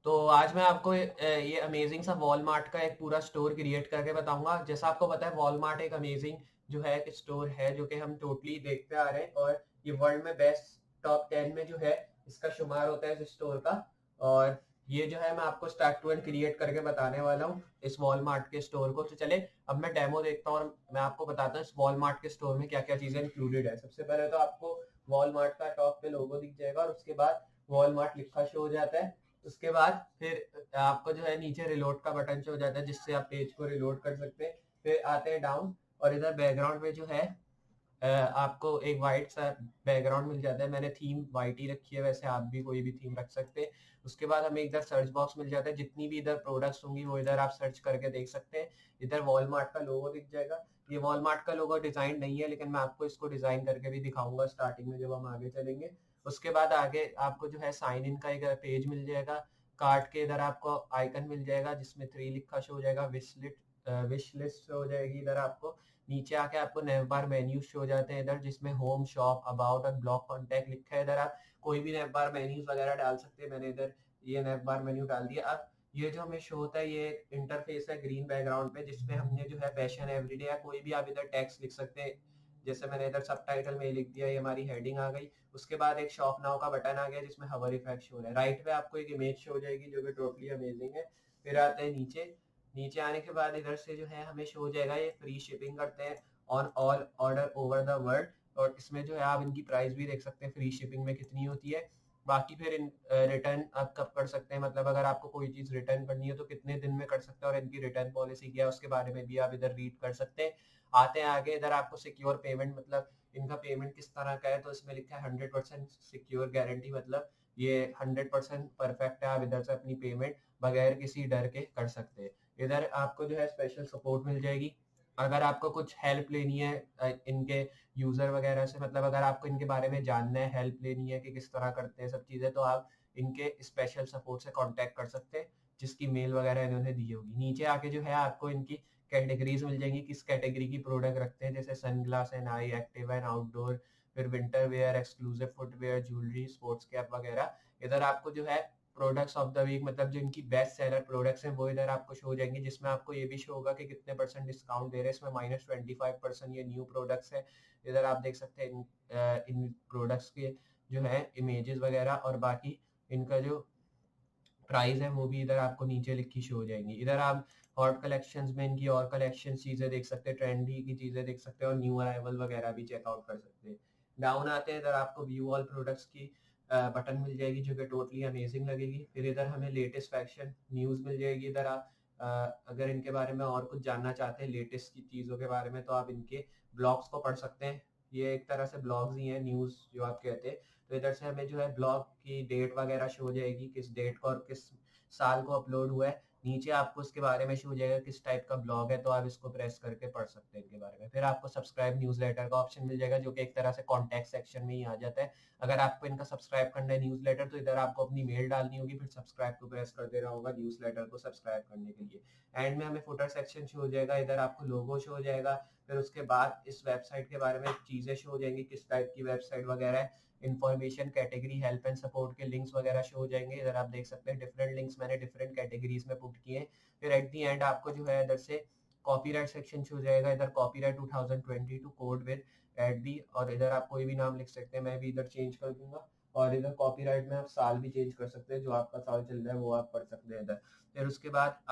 तो आज मैं आपको ये अमेजिंग सा वॉलमार्ट का एक पूरा स्टोर क्रिएट करके बताऊंगा। जैसा आपको पता है वॉलमार्ट एक अमेजिंग जो है एक स्टोर है जो कि हम टोटली देखते आ रहे हैं और ये वर्ल्ड में बेस्ट टॉप 10 में जो है इसका शुमार होता है इस स्टोर का। और ये जो है मैं आपको स्टार्ट टू एंड क्रिएट करके बताने वाला हूँ इस वॉलमार्ट के स्टोर को। तो चले अब मैं डेमो देखता हूँ और मैं आपको बताता हूँ इस वॉलमार्ट के स्टोर में क्या क्या चीजें इंक्लूडेड है। सबसे पहले तो आपको वॉलमार्ट का टॉप पे लोगो दिख जाएगा और उसके बाद वॉलमार्ट लिखा शो हो जाता है। उसके बाद फिर आपको जो है नीचे रिलोड का बटन शो हो जाता है जिससे आप पेज को रिलोड कर सकते हैं। फिर आते हैं डाउन और इधर बैकग्राउंड में जो है आपको एक वाइट सा बैकग्राउंड मिल जाता है। मैंने थीम वाइट ही रखी है, वैसे आप भी कोई भी थीम रख सकते हैं। उसके बाद हमें इधर सर्च बॉक्स मिल जाता है, जितनी भी इधर प्रोडक्ट्स होंगी वो इधर आप सर्च करके देख सकते हैं। इधर वॉलमार्ट का लोगो दिख जाएगा। ये वॉलमार्ट का लोगो डिजाइन नहीं है लेकिन मैं आपको इसको डिजाइन करके भी दिखाऊंगा स्टार्टिंग में जब हम आगे चलेंगे। उसके बाद आगे आपको जो है साइन इन का एक पेज मिल जाएगा। कार्ट के इधर आपको आइकन मिल जाएगा जिसमें 3 लिखा शो हो जाएगा। विश लिस्ट हो जाएगी इधर आपको। नीचे आके आपको नैव बार मेन्यू शो हो जाते हैं इधर, जिसमें होम, शॉप, अबाउट और ब्लॉक कॉन्टैक्ट लिखा है। इधर आप कोई भी नैव बार मेन्यूज वगैरह डाल सकते हैं। मैंने इधर ये नैव बार मेन्यू डाल दिया। अब ये जो हमें शो होता है ये इंटरफेस है ग्रीन बैकग्राउंड पे, जिसपे हमने जो है फैशन एवरीडे या कोई भी आप इधर टेक्स्ट लिख सकते हैं। जैसे मैंने इधर सबटाइटल में लिख दिया, ये हमारी हेडिंग आ गई। उसके बाद एक शॉप नाउ का बटन आ गया जिसमें हवर इफेक्ट शो हो रहा है। राइट पे आपको एक इमेज शो हो जाएगी जो कि टोटली अमेजिंग है। फिर आते हैं नीचे। नीचे आने के बाद इधर से जो है हमें शो हो जाएगा ये फ्री शिपिंग करते हैं on all order over the world. और इसमें जो है आप इनकी प्राइस भी देख सकते हैं फ्री शिपिंग में कितनी होती है। बाकी फिर इन रिटर्न आप कब कर सकते हैं, मतलब अगर आपको कोई चीज रिटर्न करनी है तो कितने दिन में कर सकते हैं और इनकी रिटर्न पॉलिसी क्या है उसके बारे में भी आप इधर रीड कर सकते हैं। आते हैं आगे। इधर आपको सिक्योर पेमेंट, मतलब इनका पेमेंट किस तरह का है, तो इसमें लिखा है 100% सिक्योर गारंटी, मतलब ये 100% परफेक्ट है। आप इधर से अपनी पेमेंट बगैर किसी डर के कर सकते हैं। इधर आपको जो है स्पेशल सपोर्ट मिल जाएगी अगर आपको कुछ हेल्प लेनी है इनके यूजर वगैरह से, मतलब अगर आपको इनके बारे में जानना है, हेल्प लेनी है कि किस तरह करते हैं सब चीजें, तो आप इनके स्पेशल सपोर्ट से कांटेक्ट कर सकते हैं जिसकी मेल वगैरह इन्होंने दी होगी। नीचे आके जो है आपको इनकी कैटेगरीज मिल जाएंगी, किस कैटेगरी की प्रोडक्ट रखते हैं, जैसे sunglass and eye, active and outdoor, फिर winter wear, exclusive footwear, jewellery, sports cap वगैरह। इधर आपको जो है प्रोडक्ट्स ऑफ द वीक, मतलब जो इनकी बेस्ट सेलर प्रोडक्ट्स हैं वो इधर आपको शो हो जाएंगे, जिसमें आपको ये भी शो होगा कि कितने परसेंट डिस्काउंट दे रहे हैं। इसमें -25% ये न्यू प्रोडक्ट्स है। इधर आप देख सकते हैं इन प्रोडक्ट्स के जो है इमेजेस वगैरह, और बाकी इनका जो प्राइस है वो भी इधर आपको नीचे लिखी शो हो जाएंगी। इधर आप हॉट कलेक्शंस में इनकी और कलेक्शन चीजें देख सकते हैं, ट्रेंडी की चीजें देख सकते हैं और न्यू अराइवल वगैरह भी चेकआउट कर सकते हैं। डाउन आते हैं, इधर आपको व्यू ऑल प्रोडक्ट्स की बटन मिल जाएगी जो कि टोटली अमेजिंग लगेगी। फिर इधर हमें लेटेस्ट फैशन न्यूज मिल जाएगी। इधर आप अगर इनके बारे में और कुछ जानना चाहते हैं लेटेस्ट की चीजों के बारे में, तो आप इनके ब्लॉग्स को पढ़ सकते हैं। ये एक तरह से ब्लॉग्स ही हैं, न्यूज जो आप कहते हैं। तो इधर से हमें जो है ब्लॉग की डेट वगैरह शो हो जाएगी, किस डेट को और किस साल को अपलोड हुआ है। नीचे आपको इसके बारे में शो हो जाएगा किस टाइप का ब्लॉग है, तो आप इसको प्रेस करके पढ़ सकते हैं इनके बारे में। फिर आपको सब्सक्राइब न्यूज़लेटर का ऑप्शन मिल जाएगा जो कि एक तरह से कॉन्टैक्ट सेक्शन में ही आ जाता है। अगर आपको इनका सब्सक्राइब करना है न्यूज़लेटर, तो इधर आपको अपनी मेल डालनी होगी, फिर सब्सक्राइब को प्रेस कर देना होगा न्यूज़लेटर को सब्सक्राइब करने के लिए। एंड में हमें फुटर सेक्शन शो हो जाएगा, इधर आपको लोगो शो हो जाएगा। फिर उसके बाद इस वेबसाइट के बारे में चीजें शो हो जाएंगी, किस टाइप की वेबसाइट वगैरह है। Information, category, help and support के लिंक्स वगैरह शो हो जाएंगे। इधर आप देख सकते हैं डिफरेंट लिंक्स मैंने डिफरेंट कैटेगरीज में पुट किए हैं। फिर एट दी एंड आपको जो है इधर से कॉपीराइट सेक्शन शो हो जाएगा। इधर copyright 2022 code with at the, और इधर आप कोई भी नाम लिख सकते हैं, मैं भी इधर चेंज कर दूंगा। और इधर कॉपीराइट में आप साल भी चेंज कर सकते हैं, जो आपका साल चल रहा है वो आप पढ़ सकते हैं इधर। फिर उसके बाद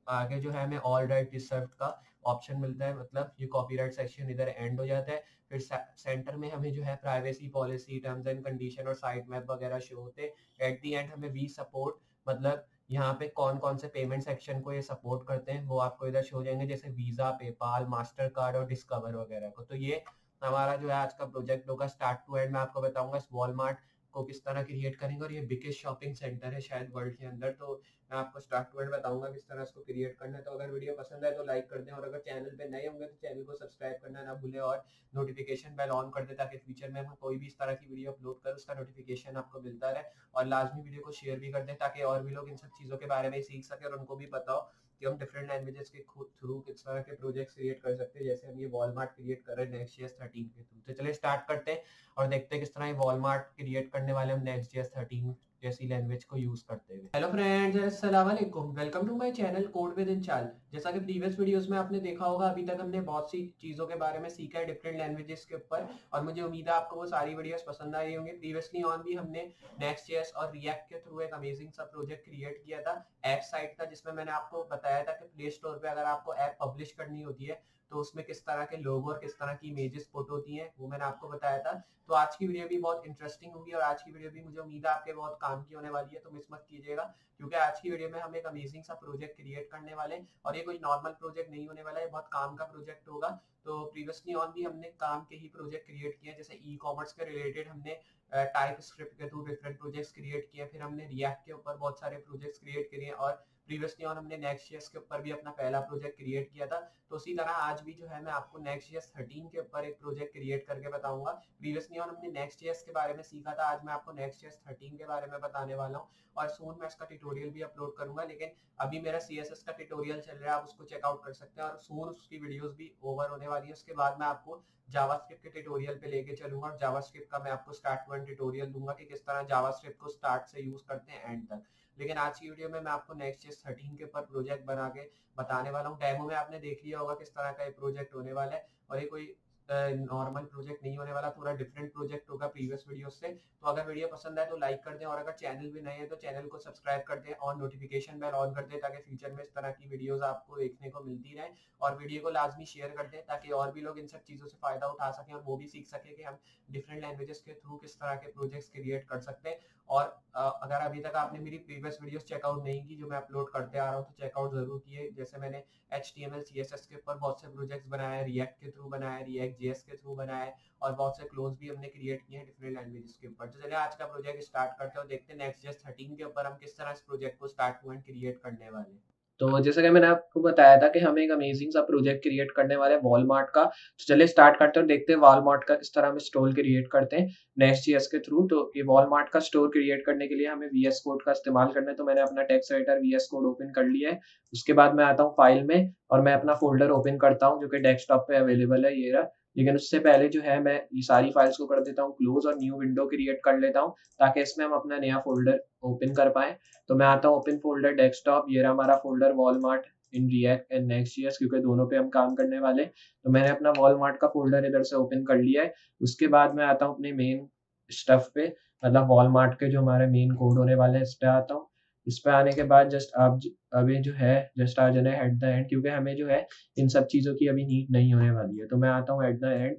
आगे जो है हमें ऑल राइट रिजर्व का ऑप्शन मिलता है, मतलब ये कॉपीराइट सेक्शन इधर एंड हो जाता है। फिर सेंटर में हमें जो है privacy policy, terms and condition और साइट मैप वगैरह शो होते हैं। एट दी एंड हमें वी सपोर्ट, मतलब यहाँ पे कौन कौन से पेमेंट सेक्शन को ये सपोर्ट करते हैं वो आपको इधर शो हो जाएंगे, जैसे वीजा, पेपाल, मास्टर कार्ड और डिस्कवर वगैरह को। तो ये हमारा जो है आज का प्रोजेक्ट होगा स्टार्ट टू एंड। मैं आपको बताऊंगा इस वॉलमार्ट को किस तरह क्रिएट करेंगे, और ये बिगेस्ट शॉपिंग सेंटर है शायद वर्ल्ड के अंदर। तो मैं आपको स्टार्ट टू एंड बताऊंगा किस तरह इसको क्रिएट करना है। तो अगर वीडियो पसंद आए तो लाइक कर दें, और अगर चैनल पे नए होंगे तो चैनल को सब्सक्राइब करना ना भूलें, और नोटिफिकेशन बेल ऑन कर दे ताकि फ्यूचर में हम कोई भी इस तरह की वीडियो अपलोड करें उसका नोटिफिकेशन आपको मिलता रहे। और लाजमी वीडियो को शेयर भी कर दें ताकि और भी लोग इन सब चीज़ों के बारे में सीख सके और उनको भी पता हो कि हम डिफरेंट लैंग्वेजेस के थ्रू किस तरह के प्रोजेक्ट्स क्रिएट कर सकते हैं, जैसे हम ये वॉलमार्ट क्रिएट कर रहे हैं नेक्स्ट.js 13 के थ्रू। तो चलिए स्टार्ट करते हैं और देखते हैं किस तरह ये वॉलमार्ट क्रिएट करने वाले हम नेक्स्ट.js 13 जैसी लैंग्वेज को यूज करते हुए। हेलो फ्रेंड्स, अस्सलाम वालेकुम, welcome to my channel code with in चाल। जैसा कि प्रीवियस वीडियोस में आपने देखा होगा, अभी तक हमने बहुत सी चीज़ों के बारे में सीखा है डिफरेंट लैंग्वेजेस के ऊपर, और मुझे उम्मीद है आपको वो सारी वीडियोस पसंद आई होंगी। प्रीवियसली ऑन भी हमने नेक्स्ट.जेएस और रिएक्ट के थ्रू एक अमेजिंग सा प्रोजेक्ट क्रिएट किया था ऐप साइट का, जिसमें मैंने आपको बताया था कि प्ले स्टोर पर अगर आपको ऐप पब्लिश करनी होती है तो उसमें किस तरह के लोगो और किस तरह की इमेजेस पुट होती हैं, वो मैंने आपको बताया था। तो आज की वीडियो भी बहुत इंटरेस्टिंग होगी, और आज की वीडियो भी मुझे उम्मीद है आपके बहुत काम की होने वाली है, तो मिस मत कीजिएगा, क्योंकि आज की वीडियो में हम एक अमेजिंग सा प्रोजेक्ट क्रिएट करने वाले हैं, और ये कोई नॉर्मल प्रोजेक्ट नहीं होने वाला है, बहुत काम का प्रोजेक्ट होगा। तो प्रीवियसली ऑन भी हमने काम के ही प्रोजेक्ट क्रिएट किए हैं, जैसे ई कॉमर्स के रिलेटेड हमने टाइप स्क्रिप्ट के थ्रू डिफरेंट प्रोजेक्ट्स क्रिएट किए, फिर हमने रिएक्ट के ऊपर बहुत सारे प्रोजेक्ट्स क्रिएट किए, और प्रीवियसली ऑन हमने नेक्स्ट.जेएस के ऊपर भी अपना पहला प्रोजेक्ट क्रिएट किया था। तो उसी तरह आज भी जो है मैं आपको नेक्स्ट.जेएस 13 के ऊपर एक प्रोजेक्ट क्रिएट करके बताऊंगा। प्रीवियसली ऑन हमने नेक्स्ट.जेएस के बारे में सीखा था, आज मैं आपको नेक्स्ट.जेएस 13 के बारे में बताने वाला हूँ, और सून मैं इसका ट्यूटोरियल भी अपलोड करूंगा। लेकिन अभी मेरा CSS का ट्यूटोरियल चल रहा है, आप उसको चेकआउट कर सकते हैं, और सून उसकी वीडियोस भी ओवर होने वाली है। उसके बाद मैं आपको जावास्क्रिप्ट के ट्यूटोरियल पे लेके चलूंगा, और जावास्क्रिप्ट का मैं आपको स्टार्ट टू एंड ट्यूटोरियल दूंगा कि किस तरह जावास्क्रिप्ट को स्टार्ट से यूज करते हैं एंड तक। लेकिन आज की वीडियो में मैं आपको नेक्स्ट.जेएस 13 के ऊपर प्रोजेक्ट बना के बताने वाला हूँ। डेमो में आपने देख लिया होगा किस तरह का ये प्रोजेक्ट होने वाला है, और ये कोई नॉर्मल प्रोजेक्ट नहीं होने वाला, थोड़ा डिफरेंट प्रोजेक्ट होगा प्रीवियस वीडियो से। तो अगर वीडियो पसंद आए तो लाइक कर दें, और अगर चैनल भी नए हैं तो चैनल को सब्सक्राइब कर दें और नोटिफिकेशन बेल ऑन कर दें, ताकि फ्यूचर में इस तरह की वीडियोस आपको देखने को मिलती रहें। और वीडियो को लाजमी शेयर कर दें, ताकि और भी लोग इन सब चीज़ों से फ़ायदा उठा सकें, और वो भी सीख सकें कि हम डिफरेंट लैंग्वेजेस के थ्रू किस तरह के प्रोजेक्ट्स क्रिएट कर सकते हैं। और अगर अभी तक आपने मेरी प्रीवियस वीडियोस चेकआउट नहीं की जो मैं अपलोड करते आ रहा हूँ, तो चेकआउट जरूर किए। जैसे मैंने HTML CSS के ऊपर बहुत से प्रोजेक्ट्स बनाए हैं, रिएक्ट के थ्रू बनाया है, React.js के थ्रू बनाया है, और बहुत से क्लोन्स भी हमने क्रिएट किए हैं डिफरेंट लैंग्वेजेस के ऊपर। तो चलिए आज का प्रोजेक्ट स्टार्ट करते हैं और देखते हैं नेक्स्ट.जेएस 13 के ऊपर हम किस तरह इस प्रोजेक्ट को स्टार्ट टू एंड क्रिएट करने वाले हैं। तो जैसे कि मैंने आपको बताया था कि हम एक अमेजिंग सा प्रोजेक्ट क्रिएट करने वाले हैं वॉलमार्ट का। तो चलिए स्टार्ट करते हैं और देखते हैं वॉलमार्ट का किस तरह हम स्टोर क्रिएट करते हैं नेक्स्ट.जेएस के थ्रू। तो ये वॉलमार्ट का स्टोर क्रिएट करने के लिए हमें VS कोड का इस्तेमाल करना है। तो मैंने अपना text editor VS code open कर लिया है। उसके बाद मैं आता हूँ फाइल में, और मैं अपना फोल्डर ओपन करता हूँ जो कि डेस्कटॉप पे अवेलेबल है, ये रहा। लेकिन उससे पहले जो है मैं ये सारी फाइल्स को कर देता हूँ क्लोज, और न्यू विंडो क्रिएट कर लेता हूँ, ताकि इसमें हम अपना नया फोल्डर ओपन कर पाए। तो मैं आता हूँ ओपन फोल्डर डेस्कटॉप, ये रहा हमारा folder Walmart in React and next js, क्योंकि दोनों पे हम काम करने वाले। तो मैंने अपना वॉलमार्ट का फोल्डर इधर से ओपन कर लिया है। उसके बाद मैं आता हूँ अपने मेन स्टफ पे, मतलब वॉलमार्ट के जो हमारे मेन कोड होने वाले हैं, इस पे आता हूँ। इस पे आने के बाद जस्ट आप अभी जो है जस्ट आ जाना है एट द एंड, क्योंकि हमें जो है इन सब चीज़ों की अभी नीड नहीं होने वाली है। तो मैं आता हूँ एट द एंड।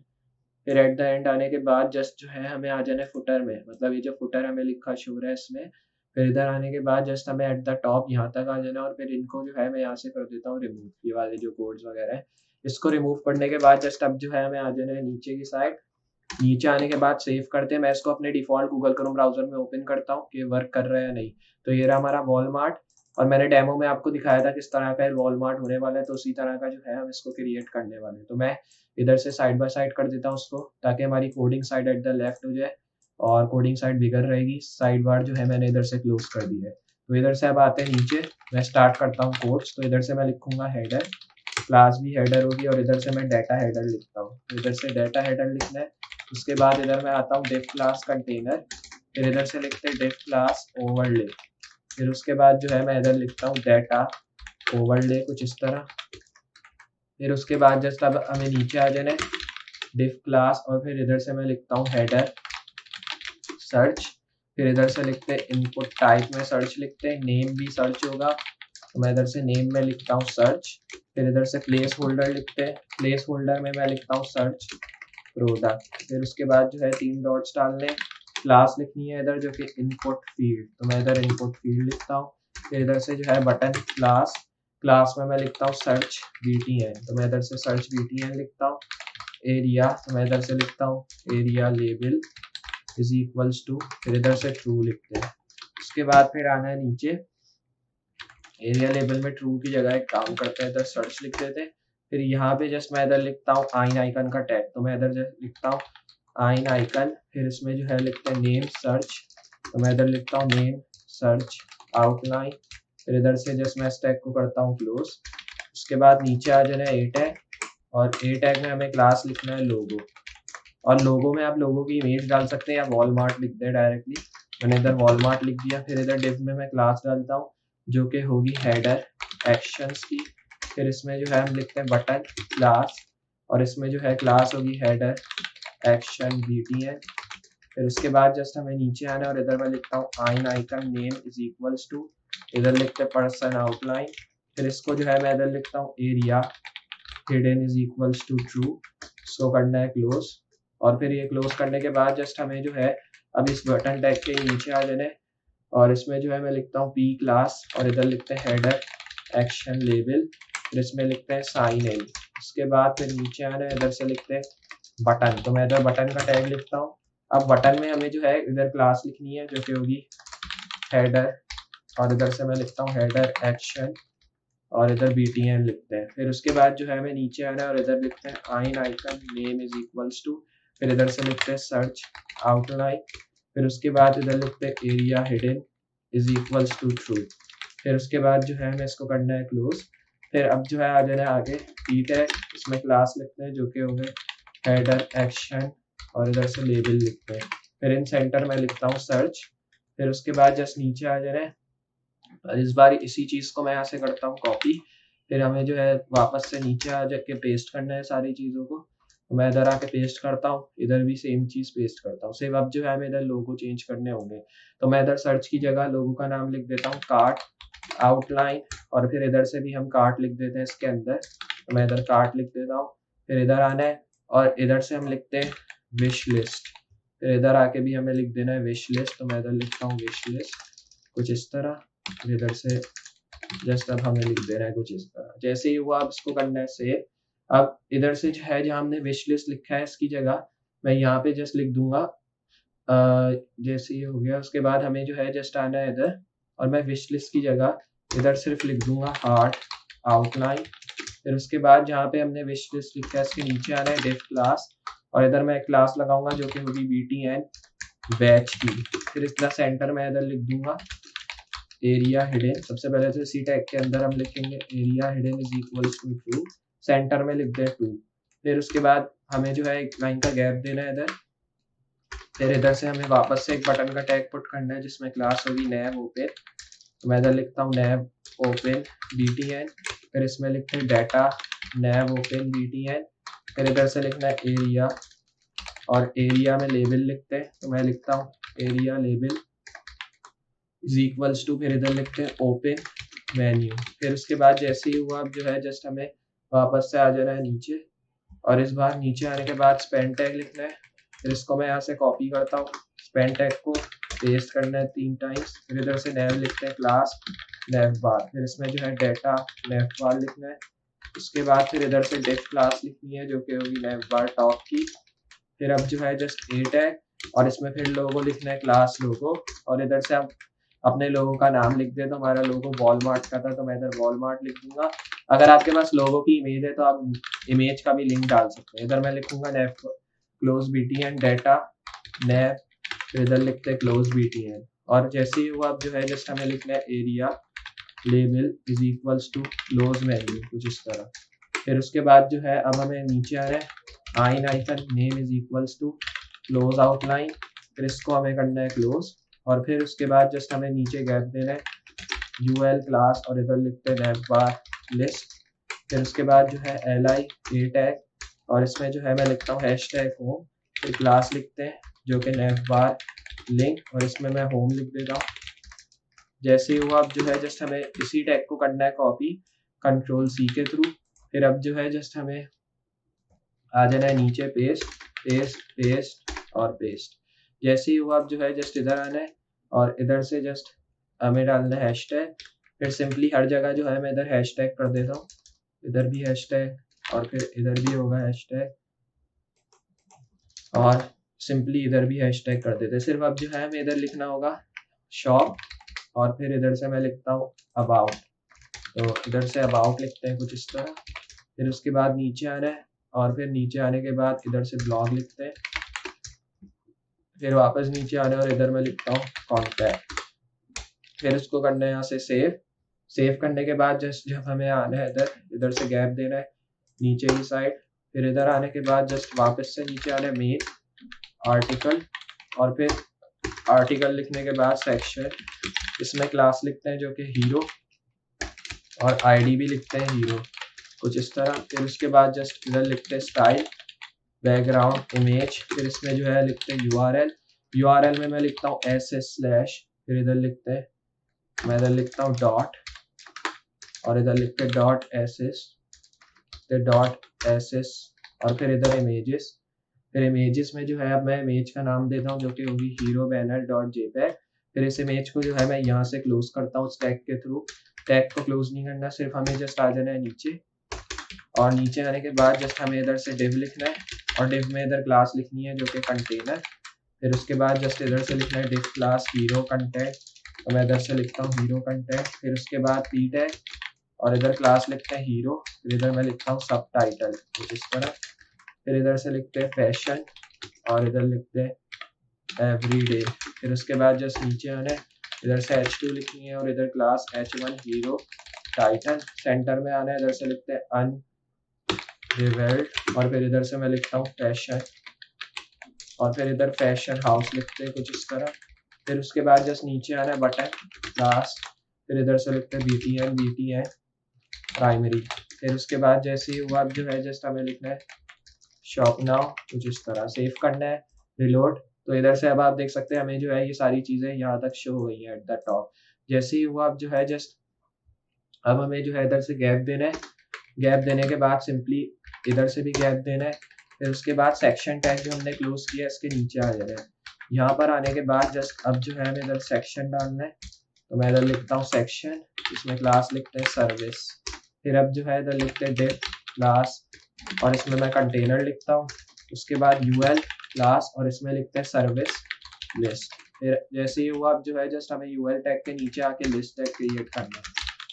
फिर एट द एंड आने के बाद जस्ट जो है हमें आ जाना है फुटर में, मतलब ये जो फुटर हमें लिखा शो रहा है इसमें। फिर इधर आने के बाद जस्ट हमें एट द टॉप यहाँ तक आ जाना है, और फिर इनको जो है मैं यहाँ से कर देता हूँ रिमूव, ये वाले जो कोड्स वगैरह है इसको रिमूव करने के बाद जस्ट अब जो है हमें आ जाना है नीचे की साइड। नीचे आने के बाद सेव करते हैं। मैं इसको अपने डिफॉल्ट गूगल क्रोम ब्राउजर में ओपन करता हूँ कि वर्क कर रहा है या नहीं। तो ये रहा हमारा वॉलमार्ट, और मैंने डेमो में आपको दिखाया था किस तरह का वॉलमार्ट होने वाला है, तो उसी तरह का जो है हम इसको क्रिएट करने वाले हैं। तो मैं इधर से साइड बाय साइड कर देता हूँ उसको, ताकि हमारी coding side at the left हो जाए, और कोडिंग साइड बिगड़ रहेगी। साइड बार जो है मैंने इधर से क्लोज कर दी है। तो इधर से अब आते हैं नीचे, मैं स्टार्ट करता हूँ कोड्स। तो इधर से मैं लिखूंगा हेडर, क्लास भी हेडर होगी, और इधर से मैं डाटा हेडर लिखता हूँ। तो इधर से डाटा हेडर लिखना है। उसके बाद इधर मैं आता हूँ डिफ क्लास कंटेनर, फिर इधर से लिखते हैं डिफ क्लास ओवरले। फिर उसके बाद जो है मैं इधर लिखता हूँ डाटा ओवरले, कुछ इस तरह। फिर उसके बाद जस्ट अब हमें नीचे आ जाना है डिफ क्लास, और फिर इधर से मैं लिखता हूँ हेडर सर्च। फिर इधर से लिखते हैं इनपुट टाइप में सर्च लिखते हैं, नेम भी सर्च होगा, तो मैं इधर से नेम में लिखता हूँ सर्च। फिर इधर से प्लेस होल्डर लिखते हैं, प्लेस होल्डर में मैं लिखता हूँ सर्च प्रोडक्ट। फिर उसके बाद जो है 3 डॉट्स डालने, क्लास लिखनी है इधर जो कि इनपुट फील्ड, तो मैं इधर इनपुट फील्ड लिखता हूँ। फिर इधर से जो है बटन क्लास, क्लास में मैं लिखता हूँ सर्च BTN, तो मैं इधर से सर्च BTN लिखता हूँ। एरिया, तो मैं इधर से लिखता हूँ aria label is equals to, फिर इधर से ट्रू लिखते हैं। उसके बाद फिर आना है नीचे, एरिया लेबल में ट्रू की जगह एक काम करते हैं, इधर सर्च लिख देते हैं। फिर यहाँ पे जस्ट मैं इधर लिखता हूँ आइन आइकन का टैग, तो मैं इधर जस्ट लिखता हूँ आइन आइकन। फिर इसमें जो है लिखते हैं नेम सर्च, तो मैं इधर लिखता हूँ नेम सर्च आउटलाइन। फिर इधर से जस्ट मैं इस टैग को करता हूँ क्लोज। उसके बाद नीचे आ जाना है ए टैग, और ए टैग में हमें क्लास लिखना है लोगो, और लोगो में आप लोगों की इमेज डाल सकते हैं या वॉलमार्ट लिख दें डायरेक्टली। मैंने इधर वॉलमार्ट लिख दिया। फिर इधर डिव में मैं क्लास डालता हूँ जो कि होगी हेडर एक्शंस की। फिर इसमें जो है हम लिखते हैं बटन क्लास, और इसमें जो है क्लास होगी हेडर एक्शन BTN। फिर उसके बाद जस्ट हमें नीचे आना है और इधर मैं लिखता हूँ ion icon name is equals to, इधर लिखते हैं पर्सन आउटलाइन। फिर इसको जो है मैं इधर लिखता हूँ aria hidden is equals to true, इसको करना है क्लोज। और फिर ये क्लोज करने के बाद जस्ट हमें जो है अब इस बटन टैग के नीचे आ जाना है, और इसमें जो है मैं लिखता हूँ P क्लास, और इधर लिखते हैं हेडर एक्शन लेबल, फिर इसमें लिखते हैं साइन इन। उसके बाद फिर नीचे आना है, इधर से लिखते हैं बटन, तो मैं इधर बटन का टैग लिखता हूँ। अब बटन में हमें जो है इधर क्लास लिखनी है जो कि होगी हेडर, और इधर से मैं लिखता हूँ हेडर एक्शन, और इधर BTN लिखते हैं। फिर उसके बाद जो है हमें नीचे आना है और इधर लिखते हैं ion icon name is equals to, फिर इधर से लिखते हैं सर्च आउटलाइन। फिर उसके बाद इधर लिखते हैं aria hidden is equals to true. फिर उसके बाद जो है हमें इसको करना है क्लोज। फिर अब जो है आ जाना है आगे P टैग, इसमें क्लास लिखते हैं जो कि हो गए हेडर एक्शन, और इधर से लेबल लिखते हैं। फिर इन सेंटर में लिखता हूँ सर्च। फिर उसके बाद जस्ट नीचे आ जाना है, और इस बार इसी चीज को मैं यहाँ से करता हूँ कॉपी। फिर हमें जो है वापस से नीचे आ जाके पेस्ट करना है सारी चीजों को, तो मैं इधर आके पेस्ट करता हूँ, इधर भी सेम चीज पेस्ट करता हूँ। सिर्फ अब जो है हमें इधर लोगो चेंज करने होंगे, तो मैं इधर सर्च की जगह लोगो का नाम लिख देता हूँ कार्ट आउटलाइन, और फिर इधर से भी हम कार्ट लिख देते हैं इसके अंदर, तो मैं इधर कार्ट लिख देता हूँ। फिर इधर आना है और इधर से हम लिखते हैं विश लिस्ट, फिर इधर आके भी हमें लिख देना है विश लिस्ट, तो मैं इधर लिखता हूँ विश लिस्ट कुछ इस तरह। फिर इधर से जस्ट अब हमें लिख देना है कुछ इस तरह। जैसे ही हुआ अब इसको करना है सेव। अब इधर से जो है जहाँ हमने विश लिस्ट लिखा है इसकी जगह मैं यहाँ पे जस्ट लिख दूंगा जैसे ये हो गया। उसके बाद हमें जो है जस्ट आना है इधर, और मैं विश लिस्ट की जगह इधर सिर्फ लिख दूंगा हार्ट आउटलाइन। फिर उसके बाद जहाँ पे हमने विश लिस्ट लिखा है इसके नीचे आना है डिव क्लास, और इधर मैं क्लास लगाऊंगा जो कि होगी BTN बैच की। फिर इतना सेंटर में इधर लिख दूंगा एरिया हिडन। सबसे पहले तो सी टैग के अंदर हम लिखेंगे aria hidden is equals to true, centre में लिख दे 2। फिर उसके बाद हमें जो है एक लाइन का गैप देना है इधर। फिर इधर से हमें वापस से एक बटन का टैग पुट करना है जिसमें क्लास होगी नैव ओपन, तो मैं इधर लिखता हूँ नैव ओपन BTN। फिर इसमें लिखते हैं डाटा नैव ओपन BTN। फिर इधर से लिखना है एरिया, और एरिया में लेबल लिखते हैं, तो मैं लिखता हूँ aria label is equals to, फिर इधर लिखते हैं ओपन मेन्यू। फिर उसके बाद जैसे ही हुआ अब जो है जस्ट हमें वापस से आ जाना है नीचे, और इस बार नीचे आने के बाद स्पेन टैग लिखना है। फिर इसको मैं यहाँ से कॉपी करता हूँ, स्पेन टैग को पेस्ट करना है 3 टाइम्स। फिर इधर से नैव लिखते हैं क्लास नैव बार, फिर इसमें जो है डाटा नैव बार लिखना है। उसके बाद फिर इधर से डिव क्लास लिखनी है जो कि होगी नैव बार टॉप की। फिर अब जो है जस्ट A टैग, और इसमें फिर लोगो लिखना है क्लास लोगो, और इधर से हम अपने लोगों का नाम लिख दे। तो हमारा लोगो वॉलमार्ट का था, तो मैं इधर वॉलमार्ट लिख दूंगा। अगर आपके पास लोगो की इमेज है तो आप इमेज का भी लिंक डाल सकते हैं। इधर मैं लिखूंगा नैव क्लोज BTN डाटा नैव, फिर इधर लिखते हैं क्लोज BTN। और जैसे ही हुआ अब जो है जस्ट हमें लिखना है aria label is equals to close menu कुछ इस तरह। फिर उसके बाद जो है अब हमें नीचे आ रहा है ion icon name is equals to close outline, फिर इसको हमें करना है क्लोज। और फिर उसके बाद जस्ट हमें नीचे गैप देना है UL क्लास, और इधर लिखते हैं नैव बार लिस्ट। फिर उसके बाद जो है LI A टैग, और इसमें जो है मैं लिखता हूँ हैश टैग होम। फिर क्लास लिखते हैं जो कि नैव बार लिंक, और इसमें मैं होम लिख देता हूँ। जैसे ही हुआ अब जो है जस्ट हमें इसी टैग को करना है कॉपी कंट्रोल C के थ्रू। फिर अब जो है जस्ट हमें आ जाना है नीचे पेस्ट पेस्ट पेस्ट और पेस्ट। जैसे ही हुआ अब जो है जस्ट इधर आना है, और इधर से जस्ट हमें डालना है हैशटैग। फिर सिंपली हर जगह जो है मैं इधर हैशटैग कर देता हूँ, इधर भी हैशटैग, और फिर इधर भी होगा हैशटैग, और सिंपली इधर भी हैशटैग कर देते हैं। सिर्फ अब जो है हमें इधर लिखना होगा शॉप, और फिर इधर से मैं लिखता हूँ अबाउट, तो इधर से अबाउट लिखते हैं कुछ इस तरह। फिर उसके बाद नीचे आना है, और फिर नीचे आने के बाद इधर से ब्लॉग लिखते हैं। फिर वापस नीचे आना है और इधर मैं लिखता हूँ कॉन्टैक्ट। फिर उसको करना है यहाँ से सेव करने के बाद जस्ट जब हमें आना है इधर से गैप देना है नीचे की साइड। फिर इधर आने के बाद जस्ट वापस से नीचे आना है मेन आर्टिकल, और फिर आर्टिकल लिखने के बाद सेक्शन, इसमें क्लास लिखते हैं जो कि हीरो, और आईडी भी लिखते हैं हीरो, कुछ इस तरह। फिर उसके बाद जस्ट इधर लिखते हैं स्टाइल, बैकग्राउंड, इमेज, फिर इसमें जो है लिखते हैं यूआरएल में मैं लिखता हूँ SS/, फिर इधर लिखते हैं, मैं इधर लिखता हूँ डॉट, और इधर लिखते हैं .ss, और फिर इधर इमेजेस, फिर इमेजेस में जो है अब मैं इमेज का नाम देता हूँ जो कि होगी हीरो बैनर .jpeg। फिर इस इमेज को जो है मैं यहाँ से क्लोज करता हूँ टैग के थ्रू। टैग को क्लोज नहीं करना, सिर्फ हमें जस्ट आ जाना है नीचे, और नीचे आने के बाद जस्ट हमें इधर से div लिखना है, और div में इधर क्लास लिखनी है जो कि कंटेनर। फिर उसके बाद जस्ट इधर से लिखना है div क्लास हीरो कंटेंट, तो मैं इधर से लिखता हूँ हीरो कंटेंट। फिर उसके बाद p टैग, और इधर क्लास लिखते हैं हीरो, फिर इधर मैं लिखता हूँ सब टाइटल, कुछ इस तरह। फिर इधर से लिखते हैं फैशन, और इधर लिखते हैं एवरीडे। फिर उसके बाद जस्ट नीचे आना है, इधर से H2 लिखनी है, और इधर class H1 hero title. Centre में आना है, इधर से लिखते हैं अनरिवेल्ड, और फिर इधर से मैं लिखता हूँ फैशन, और फिर इधर फैशन हाउस लिखते हैं, कुछ इस तरह। फिर उसके बाद जस्ट नीचे आना है बटन क्लास, फिर इधर से लिखते हैं BTN प्राइमरी। फिर उसके बाद जैसे ही हुआ अब जो है जस्ट हमें लिखना है शॉप नाउ, कुछ इस तरह। सेव करना है, रिलोड, तो इधर से अब आप देख सकते हैं हमें जो है ये सारी चीज़ें यहाँ तक शो हो गई हैं एट द टॉप। जैसे ही हुआ अब जो है जस्ट अब हमें जो है इधर से गैप देना है, गैप देने के बाद सिंपली इधर से भी गैप देना है। फिर उसके बाद सेक्शन टैग जो हमने क्लोज किया इसके नीचे आ जाना है। यहाँ पर आने के बाद जस्ट अब जो है हमें इधर सेक्शन डालना है, तो मैं इधर लिखता हूँ सेक्शन, इसमें क्लास लिखते हैं सर्विस। फिर अब जो है इधर लिखते हैं div क्लास, और इसमें मैं कंटेनर लिखता हूँ। उसके बाद UL क्लास, और इसमें लिखते हैं सर्विस लिस्ट। फिर जैसे ही हुआ अब जो है जस्ट हमें UL टैग के नीचे आके लिस्ट टैग क्रिएट करना है,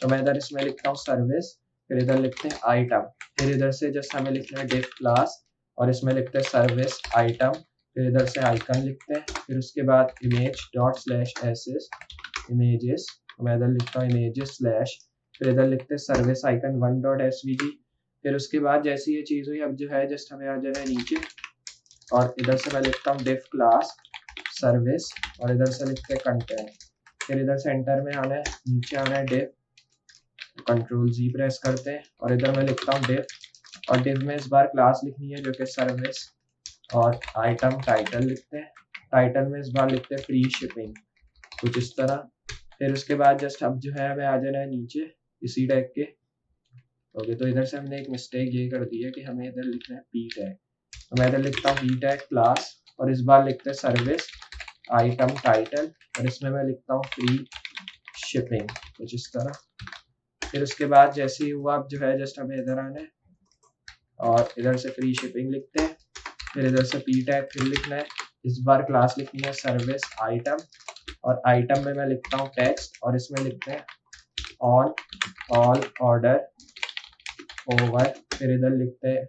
तो मैं इधर इसमें लिखता हूँ सर्विस, फिर इधर लिखते हैं आइटम। फिर इधर से जस्ट हमें लिखना है div क्लास, और इसमें लिखते हैं सर्विस आइटम, फिर इधर से आइकन लिखते हैं। फिर उसके बाद image./ss इमेजेस, मैं इधर लिखता हूँ इमेजेस स्लैश, फिर इधर लिखते हैं सर्विस आइकन 1.svg। फिर उसके बाद जैसी ये चीज़ हुई अब जो है जस्ट हमें आ जाना है नीचे, और इधर से मैं लिखता हूँ div क्लास सर्विस, और इधर से लिखते हैं कंटेंट। फिर इधर सेंटर में आना है, नीचे आना है div, Ctrl+Z प्रेस करते हैं, और इधर मैं लिखता हूँ div, और div में इस बार क्लास लिखनी है जो कि सर्विस, और आइटम टाइटल लिखते हैं। टाइटल में इस बार लिखते हैं फ्री शिपिंग, कुछ इस तरह। फिर उसके बाद जस्ट अब जो है हमें आ जाना है नीचे इसी टैग के। ओके, तो इधर से हमने एक मिस्टेक ये कर दी है कि हमें इधर लिखना है p टैग, तो मैं इधर लिखता हूँ p टैग क्लास, और इस बार लिखते हैं सर्विस आइटम टाइटल, और इसमें मैं लिखता हूँ फ्री शिपिंग, कुछ इस तरह। फिर उसके बाद जैसे ही हुआ अब जो है जस्ट हमें इधर आना है, और इधर से फ्री शिपिंग लिखते हैं। फिर इधर से p टैग फिर लिखना है, इस बार क्लास लिखनी है सर्विस आइटम, और आइटम में मैं लिखता हूँ टेक्स्ट, और इसमें लिखते हैं ऑन ऑल ऑर्डर ओवर। फिर इधर लिखते हैं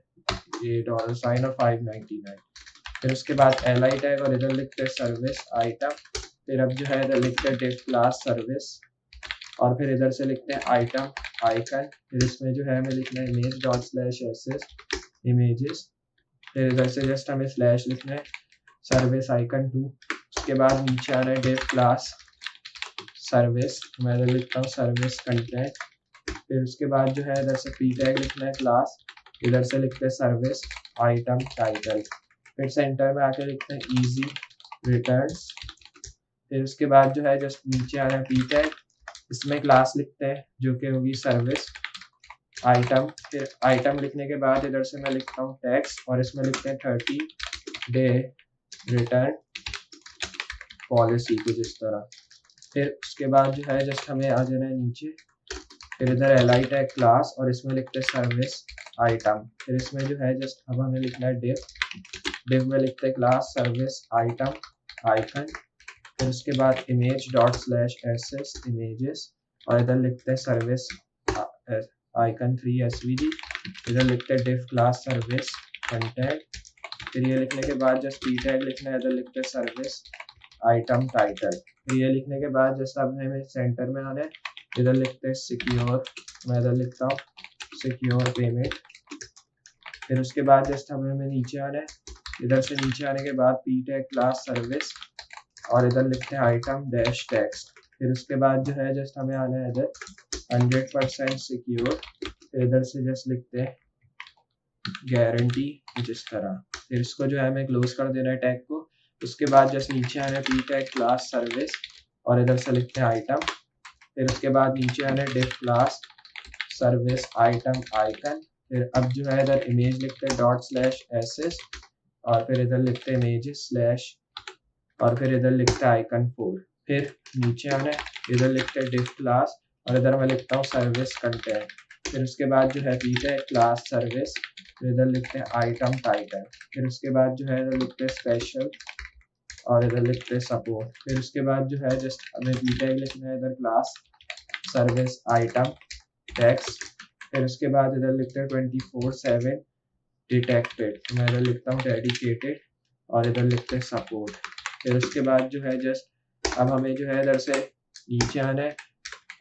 ये $5 और 599। फिर उसके बाद LI टैग, और इधर लिखते हैं सर्विस आइटम। फिर अब जो है इधर लिखते हैं div क्लास सर्विस, और फिर इधर से लिखते हैं आइटम आइकन। फिर इसमें जो है हमें लिखना है image./ss इमेजेस। फिर इधर से जस्ट हमें स्लैश लिखना है सर्विस आइकन 2। उसके बाद नीचे आना है div क्लास सर्विस, मैं इधर लिखता हूँ सर्विस कंटेंट। फिर उसके बाद जो है इधर से p टैग लिखना है क्लास, इधर से लिखते हैं सर्विस आइटम टाइटल। फिर सेंटर में आके लिखते हैं इजी रिटर्न्स। फिर उसके बाद जो है जस्ट नीचे आना है p टैग, इसमें क्लास लिखते हैं जो कि होगी सर्विस आइटम। फिर आइटम लिखने के बाद इधर से मैं लिखता हूँ टैक्स, और इसमें लिखते हैं 30 डे रिटर्न पॉलिसी, कुछ इस तरह। फिर उसके बाद जो है जस्ट हमें आ जाना है नीचे, फिर इधर LI टैग क्लास, और इसमें लिखते हैं सर्विस आइटम। फिर इसमें जो है जस्ट अब हमें लिखना है div में लिखते हैं क्लास सर्विस आइटम आइकन। फिर उसके बाद image./ss इमेजेस, और इधर लिखते हैं सर्विस आइकन 3svg। इधर लिखते हैं div क्लास सर्विस कंटेंट। फिर ये लिखने के बाद जस्ट p टैग लिखना है, इधर लिखते हैं सर्विस आइटम टाइटल। फिर ये लिखने के बाद जस्ट अब हमें सेंटर में आना है, इधर लिखते हैं सिक्योर, मैं इधर लिखता हूँ सिक्योर पेमेंट। फिर उसके बाद जस्ट हमें नीचे आना है, इधर से नीचे आने के बाद p टैग क्लास सर्विस और इधर लिखते हैं आइटम डैश टेक्स्ट। फिर उसके बाद जो है जस्ट हमें आना है इधर 100% सिक्योर। फिर इधर से जस्ट लिखते हैं गारंटी कुछ इस तरह। फिर इसको जो है हमें क्लोज कर देना है टैग को। उसके बाद जस्ट नीचे आना है पी टैग क्लास सर्विस और इधर से लिखते हैं आइटम। फिर उसके बाद नीचे आना है डिफ क्लास सर्विस आइटम आइकन। फिर अब जो है इधर इमेज लिखते हैं डॉट स्लैश एसेस और फिर इधर लिखते हैं इमेजेस स्लैश और फिर इधर लिखते हैं आइकन 4। फिर नीचे आना है इधर लिखते हैं डिफ क्लास और इधर मैं लिखता हूँ सर्विस कंटेंट। फिर उसके बाद जो है पीछे है क्लास सर्विस। फिर इधर लिखते हैं आइटम टाइटल। फिर उसके बाद जो है इधर लिखते हैं स्पेशल और इधर लिखते हैं सपोर्ट। फिर उसके बाद जो है जस्ट हमें पीछे लिखना है इधर क्लास सर्विस आइटम टेक्स्ट। फिर उसके बाद इधर लिखते हैं 24/7 डिटेक्टेड। मैं इधर लिखता हूँ डेडिकेटेड और इधर लिखते हैं सपोर्ट। फिर उसके बाद जो है जस्ट अब हमें जो है इधर से नीचे आना है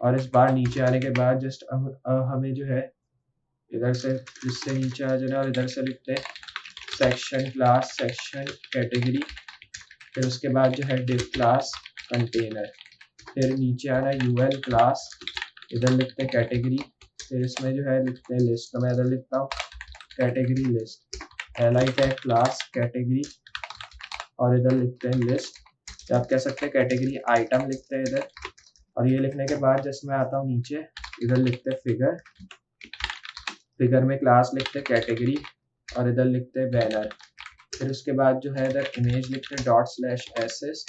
और इस बार नीचे आने के बाद जस्ट अब हमें जो है इधर से इससे नीचे आ जाना और इधर से लिखते हैं सेक्शन क्लास सेक्शन कैटेगरी। फिर उसके बाद जो है डिव क्लास कंटेनर। फिर नीचे आना यूएल क्लास इधर लिखते हैं कैटेगरी। फिर इसमें जो है लिखते हैं लिस्ट। तो मैं इधर लिखता हूँ category list L I tag class category और इधर लिखते हैं लिस्ट। आप कह सकते हैं कैटेगरी आइटम लिखते हैं इधर। और ये लिखने के बाद जस्ट मैं आता हूँ नीचे इधर लिखते हैं फिगर। फिगर में क्लास लिखते हैं कैटेगरी और इधर लिखते हैं बैनर। फिर उसके बाद जो है इधर इमेज लिखते हैं डॉट स्लैश एसेस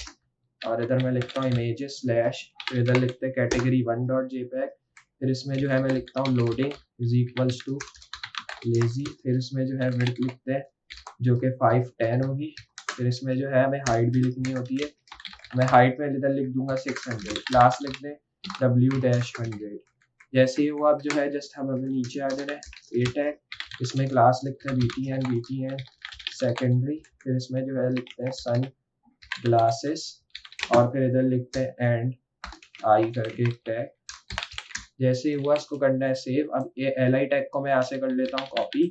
और इधर मैं लिखता हूँ इमेजेस स्लैश। फिर इधर लिखते हैं कैटेगरी 1 डॉट जेपैग। फिर इसमें जो है मैं लिखता हूँ loading is equals too lazy. फिर इसमें जो है विड्थ लिखते हैं जो कि 510 होगी। फिर इसमें जो है हमें हाइट भी लिखनी होती है। मैं हाइट में इधर लिख दूंगा 600। क्लास लिख दें W-100। जैसे ही वो अब जो है जस्ट हम अभी नीचे आ जाना है ए टैग। इसमें क्लास लिखते हैं BTN सेकेंडरी। फिर इसमें जो है लिखते हैं सन ग्लासेस और फिर इधर लिखते हैं एंड आई करके एक टैग। जैसे ही हुआ इसको करना है सेव। अब ये एल आई टैग को मैं यहाँ से कर लेता हूँ कॉपी।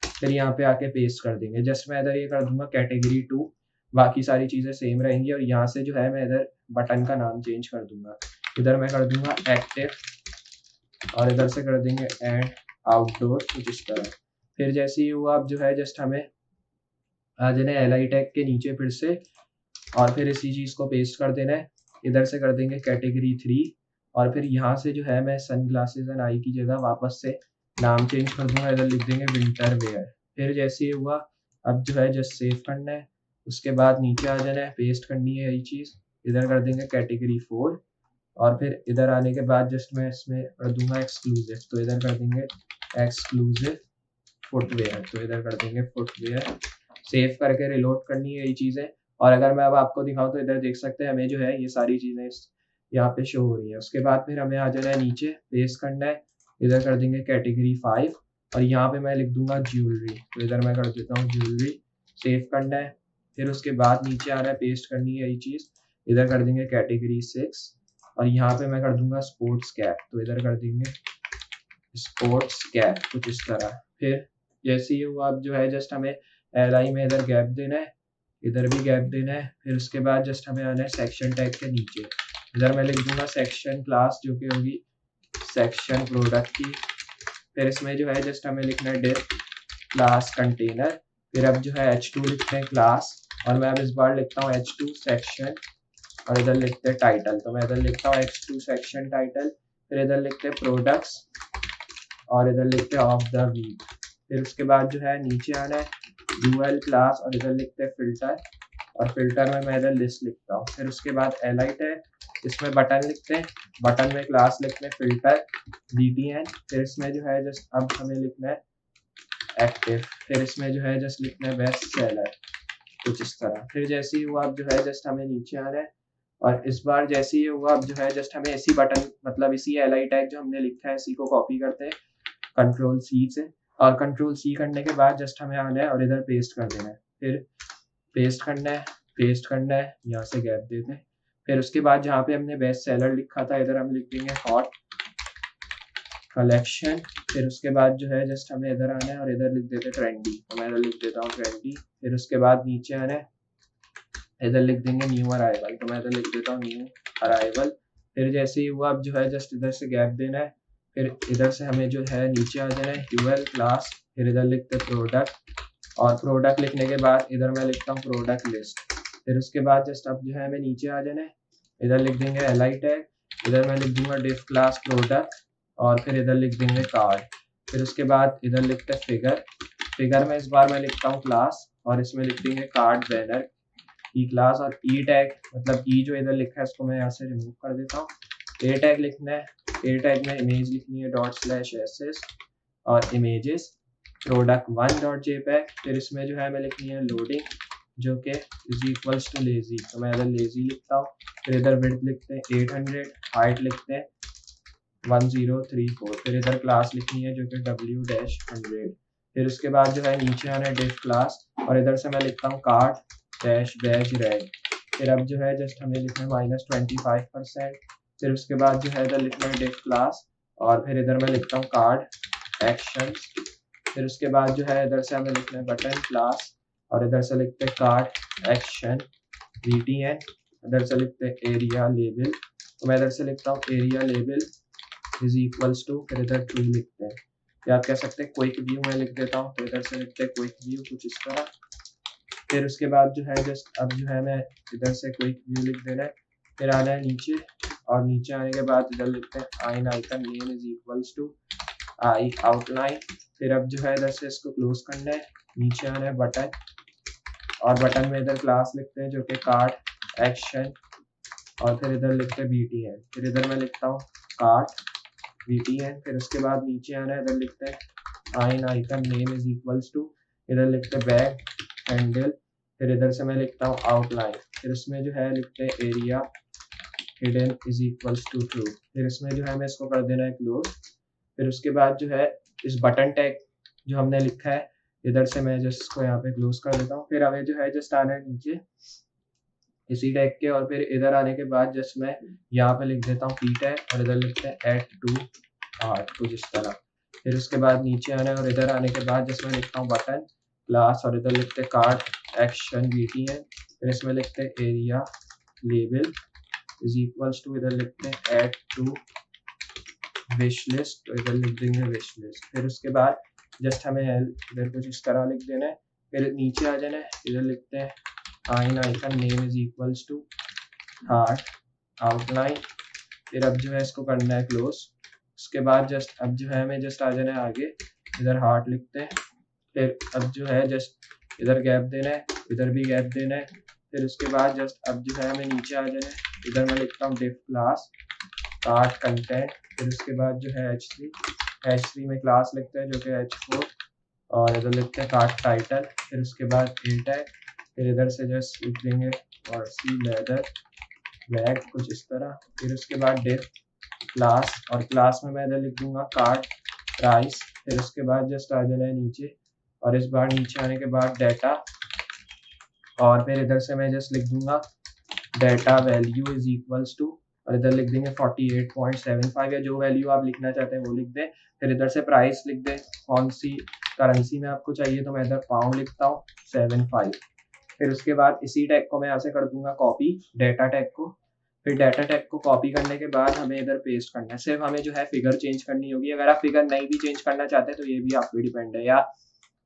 फिर यहाँ पे आके पेस्ट कर देंगे। जस्ट मैं इधर ये कर दूंगा कैटेगरी 2। बाकी सारी चीज़ें सेम रहेंगी और यहाँ से जो है मैं इधर बटन का नाम चेंज कर दूंगा। इधर मैं कर दूंगा एक्टिव और इधर से कर देंगे एंड आउटडोर कुछ इस तरह। फिर जैसे ही हुआ अब जो है जस्ट हमें आ जाना है एल आई टैग के नीचे फिर से और फिर इसी चीज़ को पेस्ट कर देना है। इधर से कर देंगे कैटेगरी 3 और फिर यहाँ से जो है मैं सन ग्लासेस एंड आई की जगह वापस से नाम चेंज कर दूंगा। इधर लिख देंगे विंटर वेयर। फिर जैसे ही हुआ अब जो है जस्ट सेव करना है। उसके बाद नीचे आ जाना है पेस्ट करनी है यही चीज़। इधर कर देंगे कैटेगरी 4 और फिर इधर आने के बाद जस्ट मैं इसमें कर दूंगा एक्सक्लूसिव। तो इधर कर देंगे एक्सक्लूसिव फुटवेयर। तो इधर कर देंगे फुटवेयर। सेव करके रिलोड करनी है यही चीज़ें। और अगर मैं अब आपको दिखाऊं तो इधर देख सकते हैं हमें जो है ये सारी चीज़ें यहाँ पे शो हो रही है। उसके बाद फिर हमें आ जाना है नीचे पेस्ट करना है। इधर कर देंगे कैटेगरी 5 और यहाँ पे मैं लिख दूंगा ज्वेलरी। तो इधर मैं कर देता हूँ ज्वेलरी। सेव करना है। फिर उसके बाद नीचे आ रहा है पेस्ट करनी है यही चीज़। इधर कर देंगे कैटेगरी 6 और यहाँ पे मैं कर दूंगा स्पोर्ट्स कैप। तो इधर कर देंगे स्पोर्ट्स कैप कुछ इस तरह। फिर जैसे ही हुआ अब जो है जस्ट हमें एल आई में इधर गैप देना है इधर भी गैप देना है। फिर उसके बाद जस्ट हमें आना है सेक्शन टैग के नीचे। इधर मैं लिख दूंगा सेक्शन क्लास जो कि होगी सेक्शन प्रोडक्ट की। फिर इसमें जो है जस्ट हमें लिखना है डिव क्लास कंटेनर। फिर अब जो है H2 लिखते हैं क्लास और मैं अब इस बार लिखता हूँ H2 सेक्शन और इधर लिखते हैं टाइटल। तो मैं इधर लिखता हूँ H2 सेक्शन टाइटल। फिर इधर लिखते हैं प्रोडक्ट्स और इधर लिखते हैं ऑफ द वीक। फिर उसके बाद जो है नीचे आना है यूएल क्लास और इधर लिखते हैं फिल्टर और फिल्टर में मैं इधर लिस्ट लिखता हूँ। फिर उसके बाद एलाइट है इसमें बटन लिखते हैं। बटन में क्लास लिखते हैं फिल्टर BTN। फिर इसमें जो है जस्ट अब हमें लिखना है एक्टिव। फिर इसमें जो है जस्ट लिखना है बेस्ट सेलर कुछ इस तरह। फिर जैसे ही हुआ अब जो है जस्ट हमें नीचे आना है और इस बार जैसे ही हुआ अब जो है जस्ट हमें इसी बटन मतलब इसी एल टैग जो हमने लिखा है इसी को कॉपी करते हैं Ctrl+C से और Ctrl+C करने के बाद जस्ट हमें आना है और इधर पेस्ट कर देना है। फिर पेस्ट करना है यहाँ से गैप देते हैं। फिर उसके बाद जहाँ पे हमने बेस्ट सेलर लिखा था इधर हम लिख देंगे हॉट कलेक्शन। फिर उसके बाद जो है जस्ट हमें इधर आना है और इधर लिख देते ट्रेंडी। तो मैं इधर लिख देता हूँ ट्रेंडी। फिर उसके बाद नीचे आना है इधर लिख देंगे न्यू अराइवल, तो मैं इधर लिख देता हूँ न्यू अराइवल। फिर जैसे ही हुआ अब जो है जस्ट इधर से गैप देना है, फिर इधर से हमें जो है नीचे आ जाना है यूएल क्लास, फिर इधर लिखते हैं प्रोडक्ट, और प्रोडक्ट लिखने के बाद इधर मैं लिखता हूँ प्रोडक्ट लिस्ट। फिर उसके बाद जस्ट अब जो है हमें नीचे आ जाना है, इधर लिख देंगे एल टैग, इधर मैं लिख दूंगा डिफ क्लास प्रोडक्ट, और फिर इधर लिख देंगे कार्ड। फिर उसके बाद इधर लिखते हैं फिगर, फिगर में इस बार मैं लिखता हूँ क्लास, और इसमें लिख देंगे कार्ड बैनर ई क्लास, और ई टैग मतलब ई जो इधर लिखा है इसको मैं यहाँ से रिमूव कर देता हूँ। ए टैग लिखना है, ए टैग में इमेज लिखनी है ./ss और इमेजेस प्रोडक्ट 1.jpg। फिर इसमें जो है हमें लिखनी है लोडिंग जो कि इज इक्वल्स टू लेजी, तो मैं इधर लेजी लिखता हूँ। फिर इधर विड्थ लिखते हैं 800, हाइट लिखते हैं 1034, फिर इधर क्लास लिखनी है जो कि w-100। फिर उसके बाद जो है नीचे आना है डिफ क्लास, और इधर से मैं लिखता हूँ कार्ड डैश बैज रेड। फिर अब जो है जस्ट हमें लिखना है -25%। फिर उसके बाद जो है इधर लिखना है डिफ क्लास, और फिर इधर मैं लिखता हूँ कार्ड एक्शन। फिर उसके बाद जो है इधर से हमें लिखना है बटन क्लास, और इधर से लिखते हैं कार्ड एक्शन VTN, इधर से लिखते हैं एरिया लेबल, तो मैं इधर से लिखता हूँ aria label is equals to, फिर इधर ट्रू लिखते हैं, या आप कह सकते हैं क्विक व्यू मैं लिख देता हूँ, तो इधर से लिखते हैं क्विक व्यू कुछ इस तरह। फिर उसके बाद जो है जस्ट अब जो है मैं इधर से क्विक व्यू लिख देना है, फिर आना है नीचे, और नीचे आने के बाद इधर लिखते हैं I icon name is equals to I outline. फिर अब जो है इधर से इसको क्लोज करना है, नीचे आना है बटन, और बटन में इधर क्लास लिखते हैं जो कि कार्ड एक्शन, और फिर इधर लिखते हैं BTN। फिर इधर मैं लिखता हूँ कार्ड VTN। फिर उसके बाद नीचे आना है, इधर लिखते हैं I icon name is equals to, इधर लिखते हैं बैक हैंडल। फिर इधर से मैं लिखता हूँ आउटलाइन, फिर उसमें जो है लिखते हैं aria hidden is equals to true. फिर इसमें जो है हमें इसको कर देना है क्लोज। फिर उसके बाद जो है इस बटन टैग जो हमने लिखा है, इधर से मैं जस्ट इसको यहाँ पे क्लोज कर देता हूँ। फिर हमें जो है जस्ट आना है नीचे इसी टैग के, और फिर इधर आने के बाद जस्ट मैं यहाँ पे लिख देता हूँ पी टैग, और इधर लिखते हैं एड टू आर्ट कुछ इस तरह। फिर उसके बाद नीचे आना है, और इधर आने के बाद जस्ट मैं लिखता हूँ बटन क्लास, और इधर लिखते हैं कार्ड एक्शन VTN। फिर इसमें लिखते हैं aria label is equals to, इधर लिखते हैं एड टू विश लिस्ट, तो इधर लिख देंगे विश लिस्ट। फिर उसके बाद जस्ट हमें इधर कुछ इस तरह लिख देना है। फिर नीचे आ जाना है, इधर लिखते हैं I icon name is equals to heart outline. फिर अब जो है इसको करना है क्लोज। उसके बाद जस्ट अब जो है हमें जस्ट आ जाना है आगे, इधर हार्ट लिखते हैं। फिर अब जो है जस्ट इधर गैप देना है, इधर भी गैप देना है। फिर उसके बाद जस्ट अब जो है हमें नीचे आ जाना है, इधर मैं लिखता हूँ डिफ क्लास कार्ड कंटेंट। फिर उसके बाद जो है H3 में क्लास लिखते हैं जो कि H4, और इधर लिखते हैं कार्ड टाइटल। फिर उसके बाद ए टैग, फिर इधर से जस्ट लिख देंगे और सी लेदर बैग कुछ इस तरह। फिर उसके बाद डिफ क्लास, और क्लास में मैं इधर लिख दूंगा कार्ड प्राइस। फिर उसके बाद जस्ट आ जाना है नीचे, और इस बार नीचे आने के बाद डाटा, और फिर इधर से मैं जस्ट लिख दूंगा data value is equals to, और इधर लिख देंगे 48.75, या जो वैल्यू आप लिखना चाहते हैं वो लिख दें। फिर इधर से प्राइस लिख दें, कौन सी करेंसी में आपको चाहिए, तो मैं इधर पाउंड लिखता हूँ 75। फिर उसके बाद इसी टैग को मैं यहाँ से कर दूंगा कॉपी डाटा टैग को। फिर डाटा टैग को कॉपी करने के बाद हमें इधर पेस्ट करना है। सिर्फ हमें जो है फिगर चेंज करनी होगी, अगर आप फिगर नहीं भी चेंज करना चाहते हैं तो ये भी आप पे डिपेंड है, या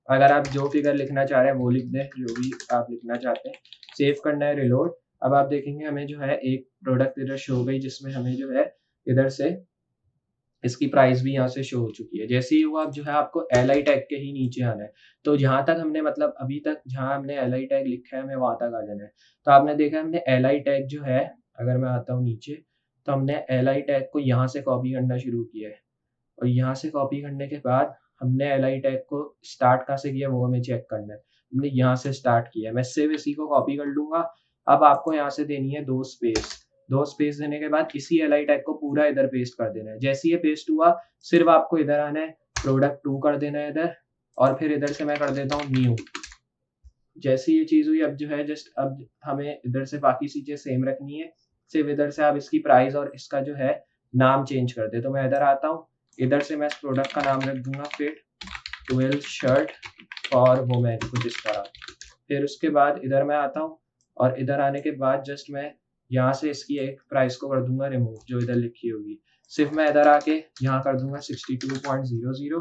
अगर आप जो फिगर लिखना चाह रहे हैं वो लिख दें, जो भी आप लिखना चाहते हैं। सेव करना है, रिलोड। अब आप देखेंगे हमें जो है एक प्रोडक्ट इधर शो हो गई, जिसमें हमें जो है इधर से इसकी प्राइस भी यहाँ से शो हो चुकी है। जैसे ही वो आप जो है आपको LI टैग के ही नीचे आना है, तो जहाँ तक हमने मतलब अभी तक जहाँ हमने LI टैग लिखा है हमें वहां तक आ जाना है। तो आपने देखा हमने LI टैग जो है, अगर मैं आता हूँ नीचे, तो हमने LI टैग को यहाँ से कॉपी करना शुरू किया है, और यहाँ से कॉपी करने के बाद हमने LI टैग को स्टार्ट कहाँ से किया वो हमें चेक करना है। हमने यहाँ से स्टार्ट किया है, मैं सिर्फ इसी को कॉपी कर लूंगा। अब आपको यहाँ से देनी है 2 स्पेस देने के बाद इसी LI टैग को पूरा इधर पेस्ट कर देना है। जैसे ये पेस्ट हुआ, सिर्फ आपको इधर आना है, प्रोडक्ट 2 कर देना है इधर, और फिर इधर से मैं कर देता हूँ न्यू। जैसे ये चीज हुई, अब जो है जस्ट अब हमें इधर से बाकी चीजें सेम रखनी है, सिर्फ इधर से आप इसकी प्राइस और इसका जो है नाम चेंज कर दे। तो मैं इधर आता हूँ, इधर से मैं इस प्रोडक्ट का नाम रख दूंगा फिट 12 शर्ट फॉर वुमेन कुछ इस तरह। फिर उसके बाद इधर मैं आता हूँ, और इधर आने के बाद जस्ट मैं यहाँ से इसकी एक प्राइस को कर दूंगा रिमूव जो इधर लिखी होगी। सिर्फ मैं इधर आके यहाँ कर दूंगा 62.00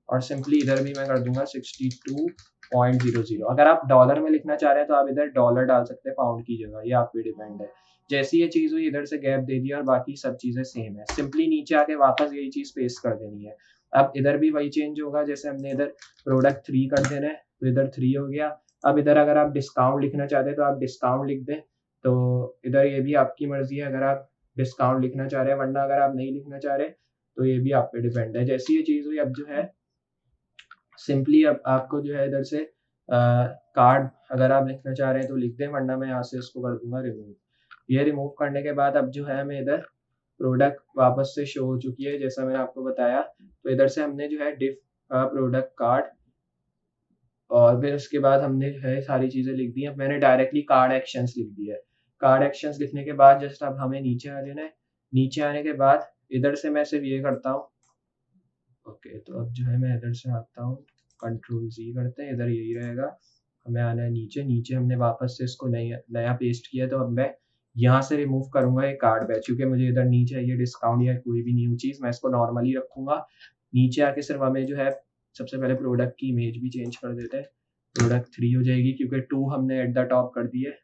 और सिंपली इधर भी मैं कर दूंगा 62.00। अगर आप डॉलर में लिखना चाह रहे हैं तो आप इधर डॉलर डाल सकते हैं पाउंड की जगह, ये आप पे डिपेंड है। जैसी ये चीज हुई इधर से गैप दे दिया और बाकी सब चीजें सेम है। सिंपली नीचे आके वापस यही चीज पेस्ट कर देनी है। अब इधर भी वही चेंज होगा, जैसे हमने इधर प्रोडक्ट 3 कर देना है तो इधर 3 हो गया। अब इधर अगर आप डिस्काउंट लिखना चाहते हैं तो आप डिस्काउंट लिख दें, तो इधर ये भी आपकी मर्जी है अगर आप डिस्काउंट लिखना चाह रहे हैं, वरना अगर आप नहीं लिखना चाह रहे तो ये भी आप पे डिपेंड है। जैसी ये चीज हुई अब जो है सिंपली अब आपको जो है इधर से कार्ड अगर आप लिखना चाह रहे हैं तो लिख दें, वरना मैं यहाँ से उसको कर दूंगा रिमूव। ये रिमूव करने के बाद अब जो है हमें इधर प्रोडक्ट वापस से शो हो चुकी है जैसा मैंने आपको बताया। तो इधर से हमने जो है डिफ प्रोडक्ट कार्ड और फिर उसके बाद हमने जो है सारी चीजें लिख दी। अब मैंने डायरेक्टली कार्ड एक्शंस लिख दिया है। कार्ड एक्शंस लिखने के बाद जस्ट अब हमें नीचे आ जाना है। नीचे आने के बाद इधर से मैं सिर्फ ये करता हूँ। ओके, तो अब जो है मैं इधर से आता हूँ, Ctrl+Z करते हैं, इधर यही रहेगा। हमें आना है नीचे। नीचे हमने वापस से इसको नया पेस्ट किया, तो अब मैं यहाँ से रिमूव करूंगा ये कार्ड बैच, क्योंकि मुझे इधर नहीं चाहिए डिस्काउंट या कोई भी न्यू चीज। मैं इसको नॉर्मली रखूंगा। नीचे आके सिर्फ हमें जो है सबसे पहले प्रोडक्ट की इमेज भी चेंज कर देते हैं। प्रोडक्ट 3 हो जाएगी क्योंकि 2 हमने एट द टॉप कर दी है।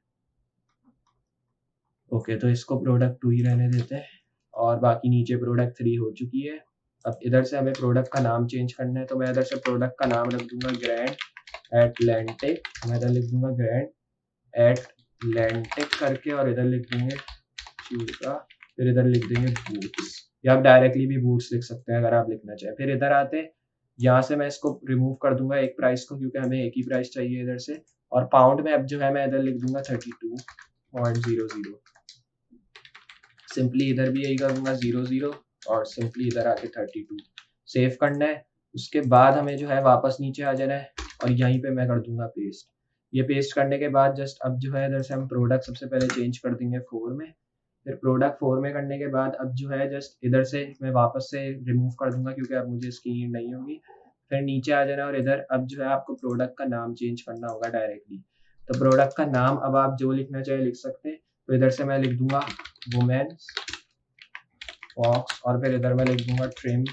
ओके, तो इसको प्रोडक्ट 2 ही रहने देते हैं और बाकी नीचे प्रोडक्ट 3 हो चुकी है। अब इधर से हमें प्रोडक्ट का नाम चेंज करना है, तो मैं इधर से प्रोडक्ट का नाम रख दूंगा ग्रैंड एटलांटिक। मैं इधर लिख दूंगा ग्रैंड एटलांटिक करके और इधर लिख देंगे चूका, फिर इधर लिख देंगे बूट्स, या आप डायरेक्टली भी बूट्स लिख सकते हैं अगर आप लिखना चाहें। फिर इधर आते यहाँ से मैं इसको रिमूव कर दूंगा एक प्राइस को, क्योंकि हमें एक ही प्राइस चाहिए इधर से। और पाउंड में अब जो है मैं इधर लिख दूंगा 32.00। सिंपली इधर भी यही करूंगा 00 और सिंपली इधर आके 32 सेव करना है। उसके बाद हमें जो है वापस नीचे आ जाना है और यहीं पे मैं कर दूंगा पेस्ट। ये पेस्ट करने के बाद जस्ट अब जो है इधर से हम प्रोडक्ट सबसे पहले चेंज कर देंगे 4 में। फिर प्रोडक्ट 4 में करने के बाद अब जो है जस्ट इधर से मैं वापस से रिमूव कर दूंगा क्योंकि अब मुझे इसकी नीड नहीं होगी। फिर नीचे आ जाना और इधर अब जो है आपको प्रोडक्ट का नाम चेंज करना होगा डायरेक्टली। तो प्रोडक्ट का नाम अब आप जो लिखना चाहे लिख सकते हैं। तो इधर से मैं लिख दूंगा वुमेन्स बॉक्स और फिर इधर मैं लिख दूंगा ट्रिम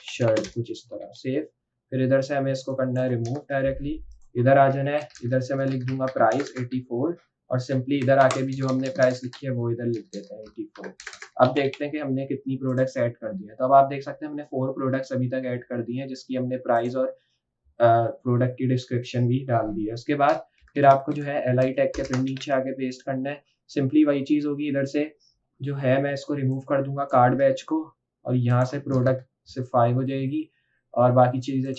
शर्ट, कुछ इस तरह। सेव। फिर इधर से हमें इसको करना है रिमूव डायरेक्टली। इधर आ जाना है। इधर से मैं लिख दूंगा प्राइस 84 और सिंपली इधर आके भी जो हमने प्राइस लिखी है वो इधर लिख देते हैं 84। अब देखते हैं कि हमने कितनी प्रोडक्ट्स ऐड कर दी है। तो अब आप देख सकते हैं हमने 4 प्रोडक्ट्स अभी तक ऐड कर दी हैं, जिसकी हमने प्राइस और प्रोडक्ट की डिस्क्रिप्शन भी डाल दी है। उसके बाद फिर आपको जो है LI टैग के फिर नीचे आके पेस्ट करना है। सिंपली वही चीज होगी। इधर से जो है मैं इसको रिमूव कर दूंगा कार्ड बैच को और यहाँ से प्रोडक्ट सिर्फ 5 हो जाएगी और बाकी चीजें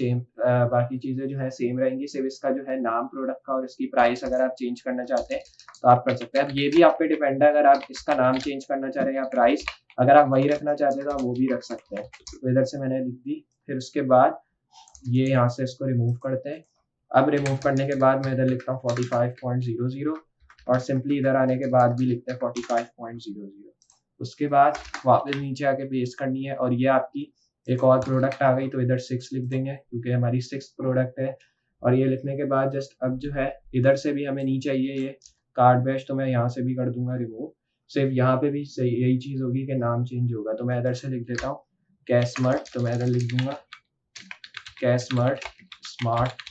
जो है सेम रहेंगी। सिर्फ इसका जो है नाम प्रोडक्ट का और इसकी प्राइस अगर आप चेंज करना चाहते हैं तो आप कर सकते हैं। अब ये भी आप पे डिपेंड है, अगर आप इसका नाम चेंज करना चाह रहे हैं या प्राइस अगर आप वही रखना चाहते हैं तो आप वो भी रख सकते हैं। तो इधर से मैंने लिख दी। फिर उसके बाद ये यहाँ से इसको रिमूव करते हैं। अब रिमूव करने के बाद मैं इधर लिखता हूँ 45.00 और सिंपली इधर आने के बाद भी लिखते हैं 45.00। उसके बाद वापस नीचे आके पेस्ट करनी है और ये आपकी एक और प्रोडक्ट आ गई, तो इधर 6 लिख देंगे क्योंकि हमारी 6 प्रोडक्ट है। और ये लिखने के बाद जस्ट अब जो है इधर से भी हमें नहीं चाहिए ये कार्ड बैच, तो मैं यहाँ से भी कर दूंगा रिमूव। सिर्फ यहाँ पे भी यही चीज होगी कि नाम चेंज होगा। तो मैं इधर से लिख देता हूँ कैशमर्ट, तो मैं इधर लिख दूंगा कैशमर्ट स्मार्ट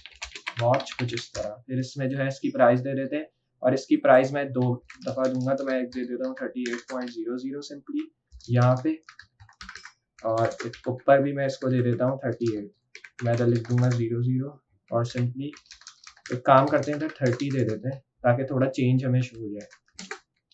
वॉच, कुछ इस तरह। फिर इसमें जो है इसकी प्राइस दे देते हैं और इसकी प्राइस मैं 2 दफा दूंगा, तो मैं एक दे देता हूँ 38.00 सिंपली यहाँ पे और ऊपर भी मैं इसको दे देता हूँ 38। मैं इधर लिख दूंगा 00 और सिंपली एक काम करते हैं इधर 30 दे देते हैं ताकि थोड़ा चेंज हमें शो हो जाए।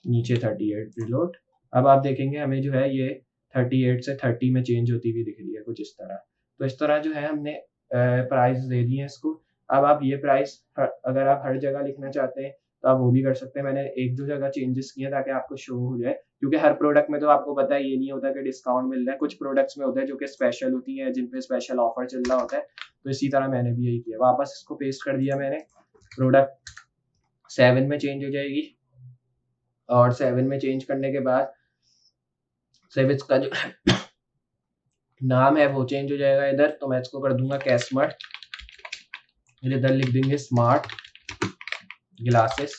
नीचे 38 रिलोड। अब आप देखेंगे हमें जो है ये 38 से 30 में चेंज होती हुई दिख रही है कुछ इस तरह। तो इस तरह जो है हमने प्राइस दे दी है इसको। अब आप ये प्राइस अगर आप हर जगह लिखना चाहते हैं तो आप वो भी कर सकते हैं। मैंने 1-2 जगह चेंजेस किए ताकि आपको शो हो जाए, क्योंकि हर प्रोडक्ट में तो आपको पता है ये नहीं होता कि डिस्काउंट मिल रहा है। कुछ प्रोडक्ट्स में होता है जो कि स्पेशल होती है, जिन पे स्पेशल ऑफर चल रहा होता है। तो इसी तरह मैंने भी यही किया। वापस इसको पेस्ट कर दिया मैंने। प्रोडक्ट 7 में चेंज हो जाएगी और 7 में चेंज करने के बाद सिर्फ इसका जो नाम है वो चेंज हो जाएगा इधर। तो मैं इसको कर दूंगा कैशमर्ट, इधर लिख देंगे स्मार्ट ग्लासेस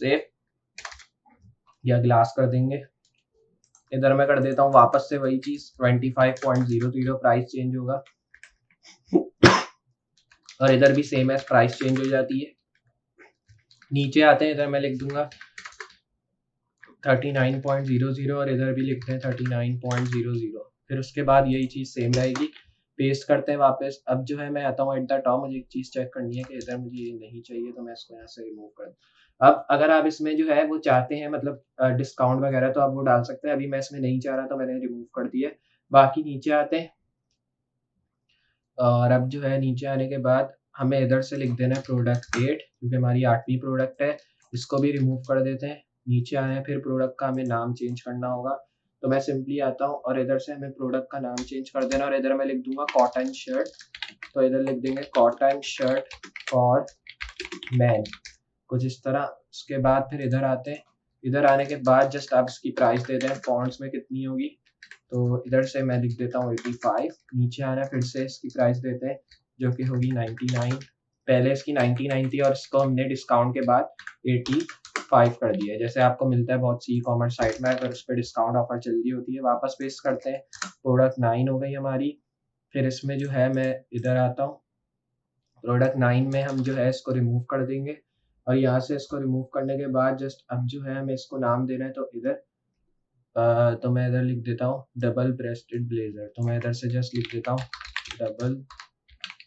सेव, या ग्लास कर देंगे। इधर मैं कर देता हूँ वापस से वही चीज 25.00 प्राइस चेंज होगा, और इधर भी सेम है, प्राइस चेंज हो जाती है। नीचे आते हैं, इधर मैं लिख दूंगा 39.00 और इधर भी लिखते हैं 39.00। फिर उसके बाद यही चीज सेम रहेगी, पेस्ट करते हैं वापस। अब जो है मैं आता हूँ एट द टॉप, मुझे एक चीज चेक करनी है कि इधर मुझे ये नहीं चाहिए, तो मैं इसको यहाँ से रिमूव कर दूँ। अब अगर आप इसमें जो है वो चाहते हैं मतलब डिस्काउंट वगैरह, तो आप वो डाल सकते हैं। अभी मैं इसमें नहीं चाह रहा, तो मैंने रिमूव कर दिया। बाकी नीचे आते हैं, और अब जो है नीचे आने के बाद हमें इधर से लिख देना है प्रोडक्ट 8, क्योंकि हमारी 8वीं प्रोडक्ट है। इसको भी रिमूव कर देते हैं। नीचे आए हैं, फिर प्रोडक्ट का हमें नाम चेंज करना होगा, तो मैं सिंपली आता हूँ और इधर से हमें प्रोडक्ट का नाम चेंज कर देना, और इधर मैं लिख दूंगा कॉटन शर्ट। तो इधर लिख देंगे कॉटन शर्ट फॉर मैन, कुछ इस तरह। उसके बाद फिर इधर आते हैं, इधर आने के बाद जस्ट आप इसकी प्राइस दे दें फॉन्ट्स में कितनी होगी, तो इधर से मैं लिख देता हूँ 85। नीचे आना, फिर से इसकी प्राइस देते हैं जो कि होगी 99। पहले इसकी 99 थी और इसको हमने डिस्काउंट के बाद 85 कर दिया है, जैसे आपको मिलता है बहुत सी कॉमर्स साइट में, अगर उस पर डिस्काउंट ऑफर चल रही होती है। वापस पेस्ट करते हैं, प्रोडक्ट 9 हो गई हमारी। फिर इसमें जो है मैं इधर आता हूँ, प्रोडक्ट 9 में हम जो है इसको रिमूव कर देंगे, और यहाँ से इसको रिमूव करने के बाद जस्ट अब जो है हमें इसको नाम देना है। तो इधर तो मैं इधर लिख देता हूँ डबल ब्रेस्टेड ब्लेजर, तो मैं इधर से जस्ट लिख देता हूँ डबल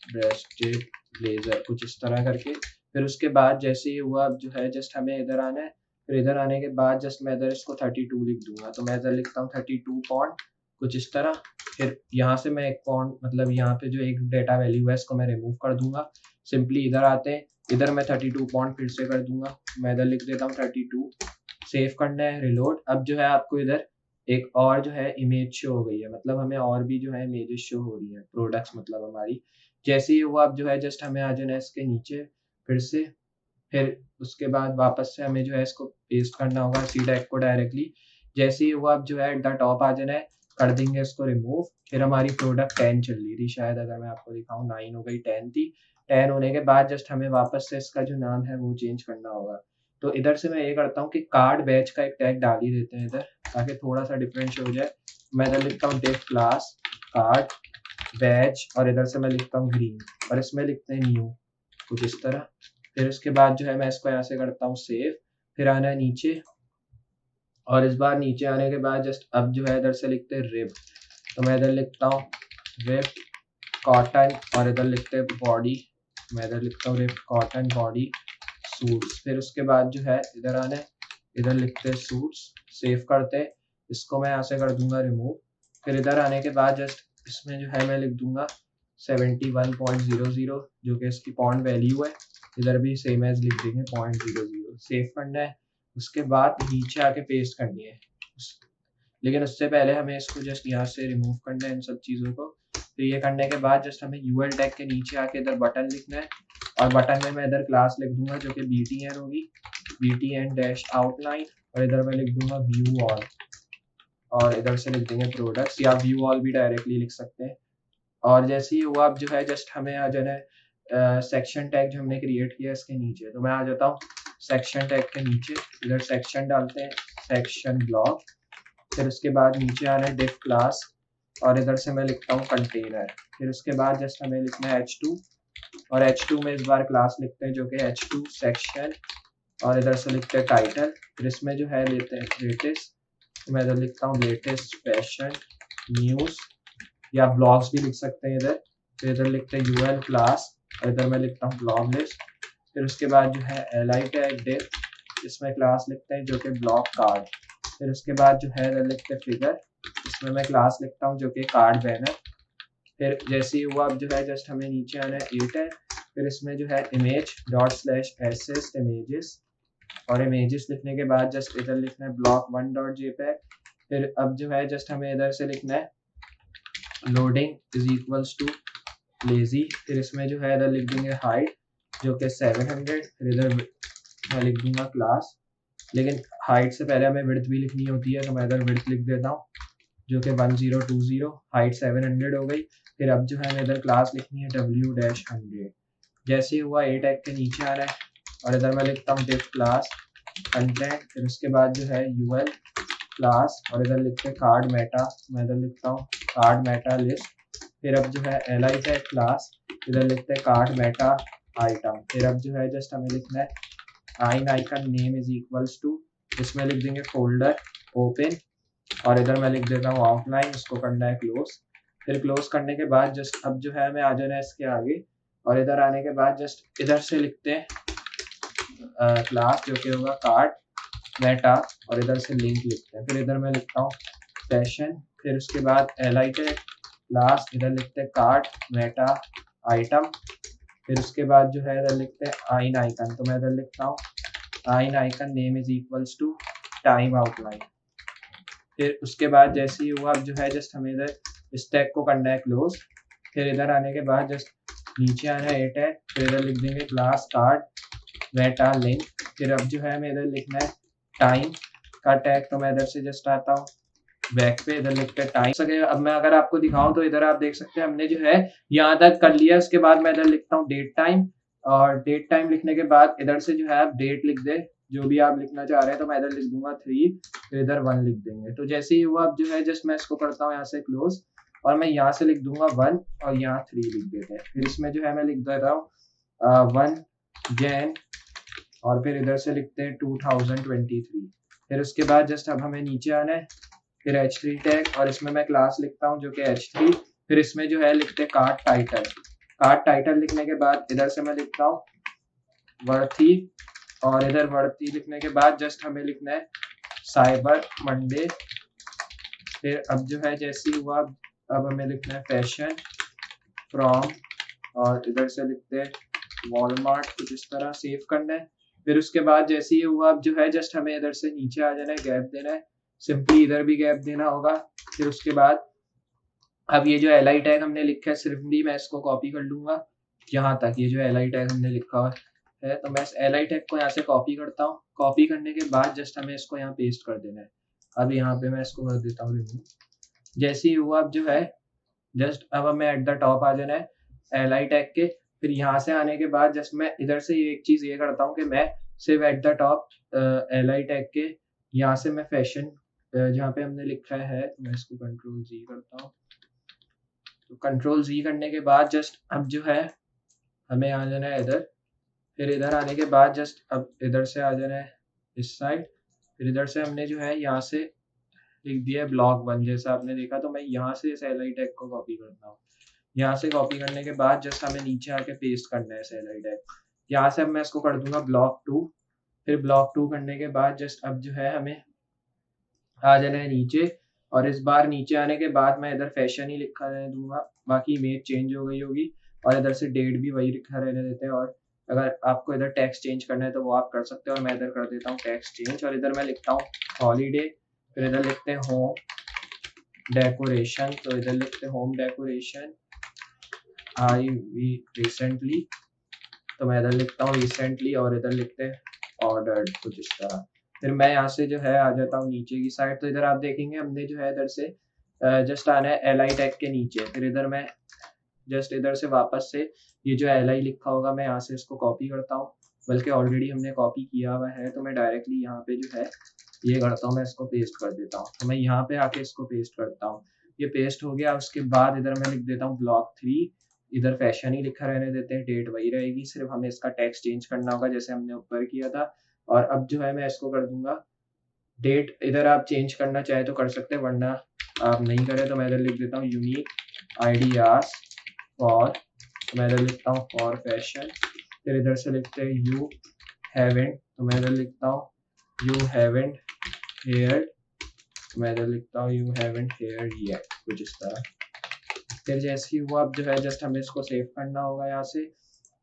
ब्रेस्टेड ब्लेजर, कुछ इस तरह करके। फिर उसके बाद जैसे ही हुआ, अब जो है जस्ट हमें इधर आना है। फिर इधर आने के बाद जस्ट मैं इधर इसको 32 लिख दूंगा, तो मैं इधर लिखता हूँ 32 पॉइंट, कुछ इस तरह। फिर यहाँ से मैं एक पॉइंट मतलब यहाँ पे जो एक डेटा वैल्यू है इसको मैं रिमूव कर दूंगा। सिंपली इधर आते हैं, इधर मैं 32 पॉइंट फिर से कर दूंगा, मैं इधर लिख देता हूँ 32। सेव करना है, रिलोड। अब जो है आपको इधर एक और जो है इमेज शो हो गई है, मतलब हमें और भी जो है इमेजेस शो हो रही है, प्रोडक्ट्स मतलब हमारी। जैसे ही हुआ, अब जो है जस्ट हमें आ जाना है इसके नीचे फिर से। फिर उसके बाद वापस से हमें जो है इसको पेस्ट करना होगा सी टैग को डायरेक्टली। जैसे ही हुआ, अब जो है एट द टॉप आ जाना है, कर देंगे इसको रिमूव। फिर हमारी प्रोडक्ट 10 चल रही थी शायद, अगर मैं आपको दिखाऊं 9 हो गई, 10 थी। 10 होने के बाद जस्ट हमें वापस से इसका जो नाम है वो चेंज करना होगा। तो इधर से मैं ये करता हूँ कि कार्ड बैच का एक टैग डाल ही देते हैं इधर, ताकि थोड़ा सा डिफरेंस हो जाए। मैं इधर लिखता हूँ डिफ क्लास कार्ड बैच, और इधर से मैं लिखता हूँ ग्रीन, और इसमें लिखते हैं न्यू, कुछ इस तरह। फिर उसके बाद जो है मैं इसको यहाँ से करता हूँ सेव। फिर आना है नीचे, और इस बार नीचे आने के बाद जस्ट अब जो है इधर से लिखते हैं रिब, तो मैं इधर लिखता हूँ रिब कॉटन, और इधर लिखते हैं बॉडी, मैं इधर लिखता हूँ रिब कॉटन बॉडी सूट्स। फिर उसके बाद जो है इधर आना है, इधर लिखते हैं सूट्स, सेव करते हैं। इसको मैं यहाँ से कर दूंगा रिमूव। फिर इधर आने के बाद जस्ट इसमें जो है मैं लिख दूंगा 71.00 जो कि इसकी पॉइंट वैल्यू है। इधर भी सेम एज लिख देंगे 0.00, सेव करना है। उसके बाद नीचे आके पेस्ट करनी है, लेकिन उससे पहले हमें इसको जस्ट यहाँ से रिमूव करना है इन सब चीज़ों को। तो ये करने के बाद जस्ट हमें यूएल टैग के नीचे आके इधर बटन लिखना है, और बटन में मैं इधर क्लास लिख दूंगा जो कि BTN होगी, BTN डैश आउटलाइन, और इधर मैं लिख दूंगा व्यू ऑल, और इधर से लिख देंगे प्रोडक्ट्स, या व्यू ऑल भी डायरेक्टली लिख सकते हैं। और जैसे ही हुआ, अब जो है जस्ट हमें आ जाना है सेक्शन टैग जो हमने क्रिएट किया इसके नीचे, तो मैं आ जाता हूँ सेक्शन टैग के नीचे, इधर सेक्शन डालते हैं सेक्शन ब्लॉक। फिर उसके बाद नीचे आना है डिफ क्लास, और इधर से मैं लिखता हूँ कंटेनर। फिर उसके बाद जस्ट हमें लिखना है H2, और H2 में इस बार क्लास लिखते हैं जो कि H2 सेक्शन, और इधर से लिखते हैं टाइटल। फिर इसमें जो है लेते हैं लेटेस्ट, तो मैं इधर लिखता हूँ लेटेस्ट फैशन न्यूज़, या ब्लॉग्स भी लिख सकते हैं इधर। फिर इधर लिखते हैं UL क्लास, और इधर मैं लिखता हूँ ब्लॉग लिस्ट। फिर उसके बाद जो है LI टैग डिफ, इसमें क्लास लिखते हैं जो कि ब्लॉग कार्ड। फिर उसके बाद जो है इधर लिखते हैं फिगर, इसमें मैं क्लास लिखता हूँ जो कि कार्ड बैनर। फिर जैसे ही हुआ, अब जो है जस्ट हमें नीचे आना है A टैग, फिर इसमें जो है image dot slash assets images, और इमेजेस लिखने के बाद जस्ट इधर लिखना है block1 डॉट JPEG। फिर अब जो है जस्ट हमें इधर से लिखना है loading is equals too lazy. फिर इसमें जो है इधर लिख देंगे हाइट जो कि 700। फिर इधर मैं लिख दूंगा क्लास, लेकिन हाइट से पहले हमें विड्थ भी लिखनी होती है, तो मैं इधर विड्थ लिख देता हूँ जो कि 1020, हाइट 700 हो गई। फिर अब जो है हमें इधर क्लास लिखनी है W-100। जैसे ही हुआ A टैग के नीचे आ रहा है, और इधर मैं लिखता हूँ डिफ क्लास कंटेंट, फिर उसके बाद जो है यूएल क्लास और इधर लिखते हैं कार्ड मेटा, मैं इधर लिखता हूँ कार्ड मेटा लिस्ट। फिर अब जो है एल टैग क्लास, इधर लिखते हैं कार्ड मेटा आइटम। फिर अब जो है जस्ट हमें लिखना है ion icon name is equals to, इसमें लिख देंगे फोल्डर ओपन और इधर मैं लिख देता हूँ ऑफलाइन, इसको करना है क्लोज। फिर क्लोज करने के बाद जस्ट अब जो है हमें आ जाना है इसके आगे और इधर आने के बाद जस्ट इधर से लिखते हैं क्लास जो कि होगा कार्ड मेटा और इधर से लिंक लिखते हैं। फिर इधर मैं लिखता हूँ फैशन, फिर उसके बाद एल आई टैग क्लास, इधर लिखते हैं कार्ड मेटा आइटम। फिर उसके बाद जो है इधर लिखते हैं आइन आइकन, तो मैं इधर लिखता हूँ ion icon name is equals to time outline. फिर उसके बाद जैसे ही हुआ अब जो है जस्ट हमें इधर इस टैग को करना है क्लोज। फिर इधर आने के बाद जस्ट नीचे आना है ए टैग, फिर इधर लिख देंगे क्लास कार्ड मेटा लिंक। फिर अब जो है हमें इधर लिखना है टाइम का टैग, तो मैं इधर से जस्ट आता हूँ बैक पे, इधर लिखते हैं टाइम सके। अब मैं अगर आपको दिखाऊं तो इधर आप देख सकते हैं हमने जो है यहाँ तक कर लिया। उसके बाद मैं इधर लिखता हूँ डेट टाइम और डेट टाइम लिखने के बाद इधर से जो है आप डेट लिख दे जो भी आप लिखना चाह रहे हैं, तो मैं इधर लिख दूंगा 3, फिर इधर 1 लिख देंगे। तो जैसे ही हुआ अब जो है जस्ट मैं इसको करता हूँ यहाँ से क्लोज और मैं यहाँ से लिख दूंगा 1 और यहाँ 3 लिख देते हैं। फिर इसमें जो है मैं लिख दे रहा हूँ 1 जैन और फिर इधर से लिखते हैं 2023। फिर उसके बाद जस्ट अब हमें नीचे आना है, फिर H3 टैग और इसमें मैं क्लास लिखता हूँ जो कि H3। फिर इसमें जो है लिखते हैं कार्ड टाइटल। कार्ड टाइटल लिखने के बाद इधर से मैं लिखता हूँ वर्थी और इधर वर्थी लिखने के बाद जस्ट हमें लिखना है साइबर मंडे। फिर अब जो है जैसे ही हुआ अब हमें लिखना है फैशन फ्रॉम और इधर से लिखते हैं वॉलमार्ट, कुछ इस तरह सेव करना है। फिर उसके बाद जैसे ही हुआ अब जो है जस्ट हमें इधर से नीचे आ जाना है, गैप देना है, सिंपली इधर भी गैप देना होगा। फिर उसके बाद अब ये जो एल आई टैग हमने लिखा है सिर्फ भी मैं इसको कॉपी कर लूंगा यहाँ तक, ये जो एल आई टैग हमने लिखा हुआ है तो मैं इस एल आई टैग को यहाँ से कॉपी करता हूँ। कॉपी करने के बाद जस्ट हमें इसको यहाँ पेस्ट कर देना है। अब यहाँ पे मैं इसको कर देता हूँ रिमूव। जैसे ही हुआ अब जो है जस्ट अब हमें एट द टॉप आ जाना है एल आई टैग के। फिर यहाँ से आने के बाद जस्ट मैं इधर से एक चीज ये करता हूँ कि मैं सिर्फ at the top L I tag के यहाँ से मैं फैशन जहाँ पे हमने लिखा है तो मैं इसको कंट्रोल जी करता हूँ। तो कंट्रोल जी करने के बाद जस्ट अब जो है हमें आ जाना है इधर। फिर इधर आने के बाद जस्ट अब इधर से आ जाना है इस साइड। फिर इधर से हमने जो है यहाँ से लिख दिया है ब्लॉक 1 जैसा आपने देखा। तो मैं यहाँ से इस एल आई टैग को कॉपी करता हूँ। यहाँ से कॉपी करने के बाद जस्ट हमें नीचे आके पेस्ट करना है इस एल आई टैग। यहाँ से अब मैं इसको कर दूंगा ब्लॉक 2। फिर ब्लॉक 2 करने के बाद जस्ट अब जो है हमें आ जाना है नीचे और इस बार नीचे आने के बाद मैं इधर फैशन ही लिखा रहने दूंगा, बाकी इमेज चेंज हो गई होगी और इधर से डेट भी वही लिखा रहने देते हैं। और अगर आपको इधर टेक्स्ट चेंज करना है तो वो आप कर सकते हैं और मैं इधर कर देता हूँ टेक्स्ट चेंज और इधर मैं लिखता हूँ हॉलीडे। फिर इधर लिखते हैं होम डेकोरेशन, तो इधर लिखते हैं home decoration I've recently, तो मैं इधर लिखता हूँ रिसेंटली और इधर लिखते हैं ऑर्डर्ड, कुछ इस तरह। फिर मैं यहाँ से जो है आ जाता हूँ नीचे की साइड। तो इधर आप देखेंगे हमने जो है इधर से जस्ट आना है एल आई टैग के नीचे। फिर इधर मैं जस्ट इधर से वापस से ये जो एल आई लिखा होगा मैं यहाँ से इसको कॉपी करता हूँ, बल्कि ऑलरेडी हमने कॉपी किया हुआ है तो मैं डायरेक्टली यहाँ पे जो है ये करता हूँ, मैं इसको पेस्ट कर देता हूँ। तो मैं यहाँ पे आके इसको पेस्ट करता हूँ, ये पेस्ट हो गया। उसके बाद इधर मैं लिख देता हूँ ब्लॉक 3, इधर फैशन ही लिखा रहने देते हैं, डेट वही रहेगी, सिर्फ हमें इसका टेक्स्ट चेंज करना होगा जैसे हमने ऊपर किया था। और अब जो है मैं इसको कर दूंगा डेट, इधर आप चेंज करना चाहे तो कर सकते हैं वरना आप नहीं करें। तो मैं इधर लिख देता हूँ यूनिक आईडी आस फॉर, तो मैं इधर लिखता हूँ फॉर फैशन। फिर इधर से लिखते हैं यू हैवेंट, तो मैं इधर लिखता हूँ यू हैवेंट हेयर, तो मैं इधर लिखता हूँ यू हैवेंट हेयर येट, कुछ इस तरह। फिर जैसे ही हुआ अब जो है जस्ट हमें इसको सेव करना होगा यहाँ से।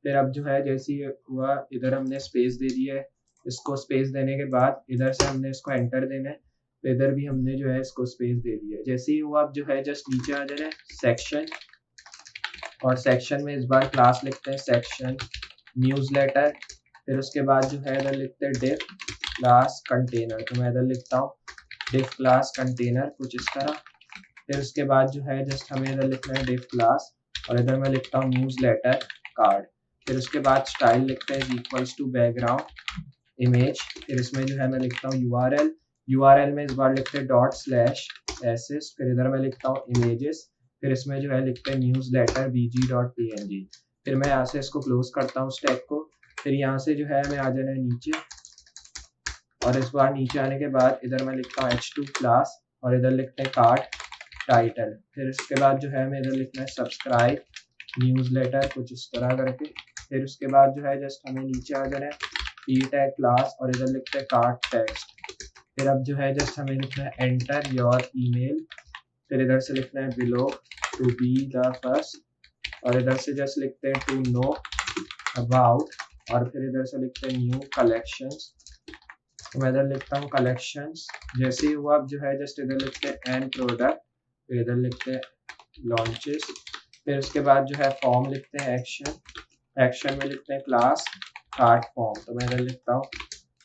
फिर अब जो है जैसे ही हुआ इधर हमने स्पेस दे दिया है, इसको स्पेस देने के बाद इधर से हमने इसको एंटर देना है, तो इधर भी हमने जो है इसको स्पेस दे दिया है। जैसे ही हुआ अब जो है जस्ट नीचे आ जाना है सेक्शन और सेक्शन में इस बार क्लास लिखते हैं सेक्शन न्यूज़लेटर। फिर उसके बाद जो है इधर लिखते हैं डिफ क्लास कंटेनर, तो मैं इधर लिखता हूँ डिफ क्लास कंटेनर, कुछ इस तरह। फिर उसके बाद जो है जस्ट हमें इधर लिखना है डिफ क्लास और इधर मैं लिखता हूँ न्यूज़लेटर कार्ड। फिर उसके बाद स्टाइल लिखते हैं इक्वल्स टू बैकग्राउंड इमेज, फिर इसमें जो है मैं लिखता हूँ यूआरएल में इस बार लिखते हैं ./assist, फिर इधर मैं लिखता हूँ इमेजेस, फिर इसमें जो है लिखते हैं न्यूज़लेटर bg.png। फिर मैं यहाँ से इसको क्लोज करता हूँ स्टैक को। फिर यहाँ से जो है मैं आ जाना है नीचे, और इस बार नीचे आने के बाद इधर मैं लिखता हूँ h2 क्लास, और इधर लिखते हैं कार्ट टाइटल। फिर इसके बाद जो है मैं इधर लिखना है सब्सक्राइब न्यूज़लेटर, कुछ इस तरह करके। फिर उसके बाद जो है जस्ट हमें नीचे आ जाना है p टैग क्लास, और इधर लिखते हैं कार्ट टेक्स्ट। फिर अब जो है जस्ट हमें लिखना है एंटर योर ईमेल, फिर इधर से लिखना है below to be the first, और इधर से जस्ट लिखते हैं टू नो अबाउट, और फिर इधर से लिखते हैं न्यू कलेक्शंस। तो मैं इधर लिखता हूँ कलेक्शंस। जैसे ही हुआ अब जो है जस्ट इधर लिखते हैं एंड प्रोडक्ट, फिर इधर लिखते हैं लॉन्चेस। फिर उसके बाद जो है फॉर्म लिखते हैं एक्शन में लिखते हैं क्लास कार्ड फॉर्म, तो मैं इधर लिखता हूँ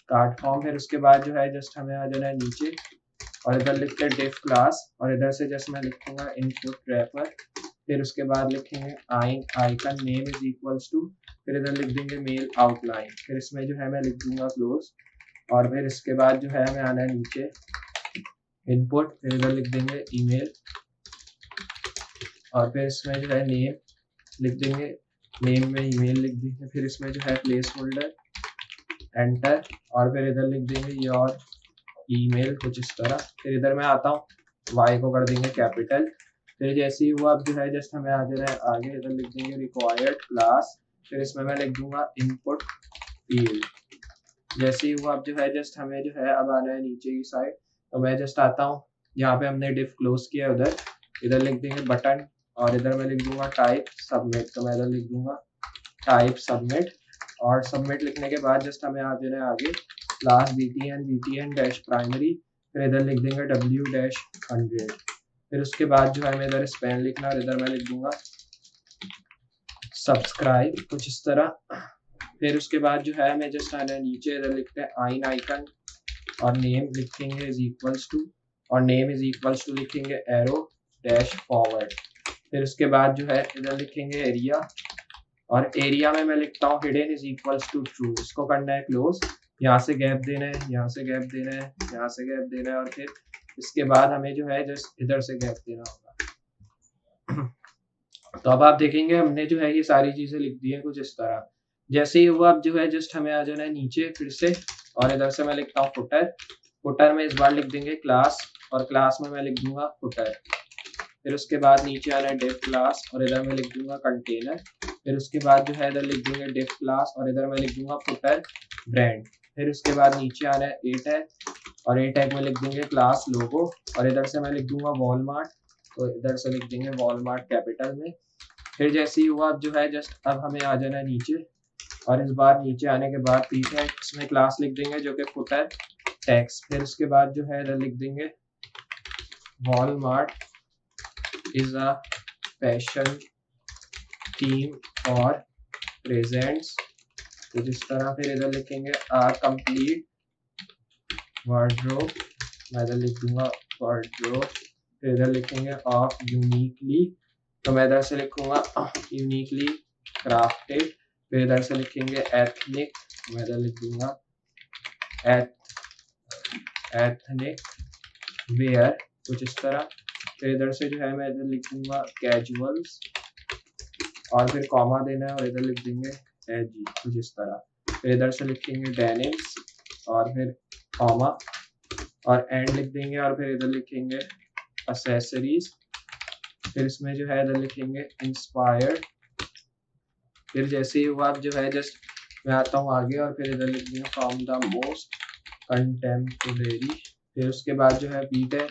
कार्ड फॉर्म। फिर उसके बाद जो है जस्ट हमें आ जाना है नीचे, और इधर लिखते हैं डिफ क्लास, और इधर से जस्ट मैं लिखूंगा इनपुट रैपर। फिर उसके बाद लिखेंगे icon name is equals to, फिर इधर लिख देंगे मेल आउटलाइन। फिर इसमें जो है मैं लिख दूंगा क्लोज, और फिर इसके बाद जो है हमें आना है नीचे इनपुट, फिर इधर लिख देंगे ईमेल, और फिर इसमें जो है नेम लिख देंगे, नेम में ईमेल लिख देंगे। फिर इसमें जो है प्लेस होल्डर एंटर, और फिर इधर लिख देंगे योर ईमेल, कुछ इस तरह। फिर इधर मैं आता हूँ y को कर देंगे कैपिटल। फिर जैसे ही हुआ अब जो है जस्ट हमें आ जाना है आगे, इधर लिख देंगे रिक्वायर्ड क्लास, फिर इसमें मैं लिख दूंगा इनपुट फील्ड। जैसे ही हुआ अब जो है जस्ट हमें जो है अब आना है नीचे की साइड, तो मैं जस्ट आता हूँ यहाँ पे हमने डिफ क्लोज किया उधर, इधर लिख देंगे बटन, और इधर मैं लिख दूंगा टाइप सबमिट, तो मैं इधर लिख दूंगा टाइप सबमिट। और सबमिट लिखने के बाद जस्ट हमें आ जाना है आगे क्लास btn डैश प्राइमरी, फिर इधर लिख देंगे w-100। फिर उसके बाद जो है हमें इधर स्पेन लिखना, और इधर मैं लिख दूंगा सब्सक्राइब, कुछ इस तरह। फिर उसके बाद जो है हमें जस्ट आना है नीचे, इधर लिखते हैं आइन आइकन, और नेम लिखेंगे इज इक्वल्स टू, और नेम इज इक्वल्स टू लिखेंगे एरो डैश फॉरवर्ड। फिर उसके बाद जो है इधर लिखेंगे एरिया, और एरिया में मैं लिखता हूँ hidden is equals to true. इसको करना है क्लोज, यहाँ से गैप देना है, यहाँ से गैप देना है, यहाँ से गैप देना है, और फिर इसके बाद हमें जो है जस्ट इधर से गैप देना होगा। तो अब आप देखेंगे हमने जो है ये सारी चीजें लिख दी है कुछ इस तरह। जैसे ही हुआ अब जो है जस्ट हमें आ जाना है नीचे फिर से, और इधर से मैं लिखता हूँ फुटर में इस बार लिख देंगे क्लास, और क्लास में मैं लिख दूंगा फुटर। फिर उसके बाद नीचे आना है डिफ क्लास, और इधर मैं लिख दूंगा कंटेनर। फिर उसके बाद जो है इधर लिख देंगे डिफ क्लास, और इधर मैं लिख दूंगा फुटर ब्रांड। फिर उसके बाद नीचे आना है ए टैग, और ए टैग में लिख देंगे क्लास लोगो, और इधर से मैं लिख दूंगा वॉलमार्ट, तो इधर से लिख देंगे वॉलमार्ट कैपिटल में। फिर जैसे ही हुआ अब जो है जस्ट अब हमें आ जाना है नीचे, और इस बार नीचे आने के बाद पी टैग इसमें क्लास लिख देंगे जो कि फुटर टैक्स। फिर उसके बाद जो है इधर लिख देंगे Walmart is a fashion theme और प्रेजेंट्स, तो जिस तरह। फिर इधर लिखेंगे आ कंप्लीट वार्डरोब, मैं इधर लिख दूंगा वार्डरोब। फिर इधर लिखेंगे ऑफ यूनिकली, तो मैं इधर से लिखूंगा यूनिकली क्राफ्टेड। फिर इधर से लिखेंगे एथनिक, मैं इधर लिख दूंगा एथनिक वेयर, कुछ इस तरह। फिर इधर से जो है मैं इधर लिख दूंगा कैजुअल्स, और फिर कॉमा देना है, और इधर लिख देंगे एजी, कुछ इस तरह। फिर इधर से लिखेंगे डेनिम्स, और फिर कॉमा, और एंड लिख देंगे, और फिर इधर लिखेंगे एक्सेसरीज। फिर इसमें जो है इधर लिखेंगे इंस्पायर्ड। फिर जैसे ही हुआ जो है जस्ट मैं आता हूँ आगे, और फिर इधर लिख देंगे फ्रॉम द मोस्ट कंटेम्पोरेरी। फिर उसके बाद जो है बीट है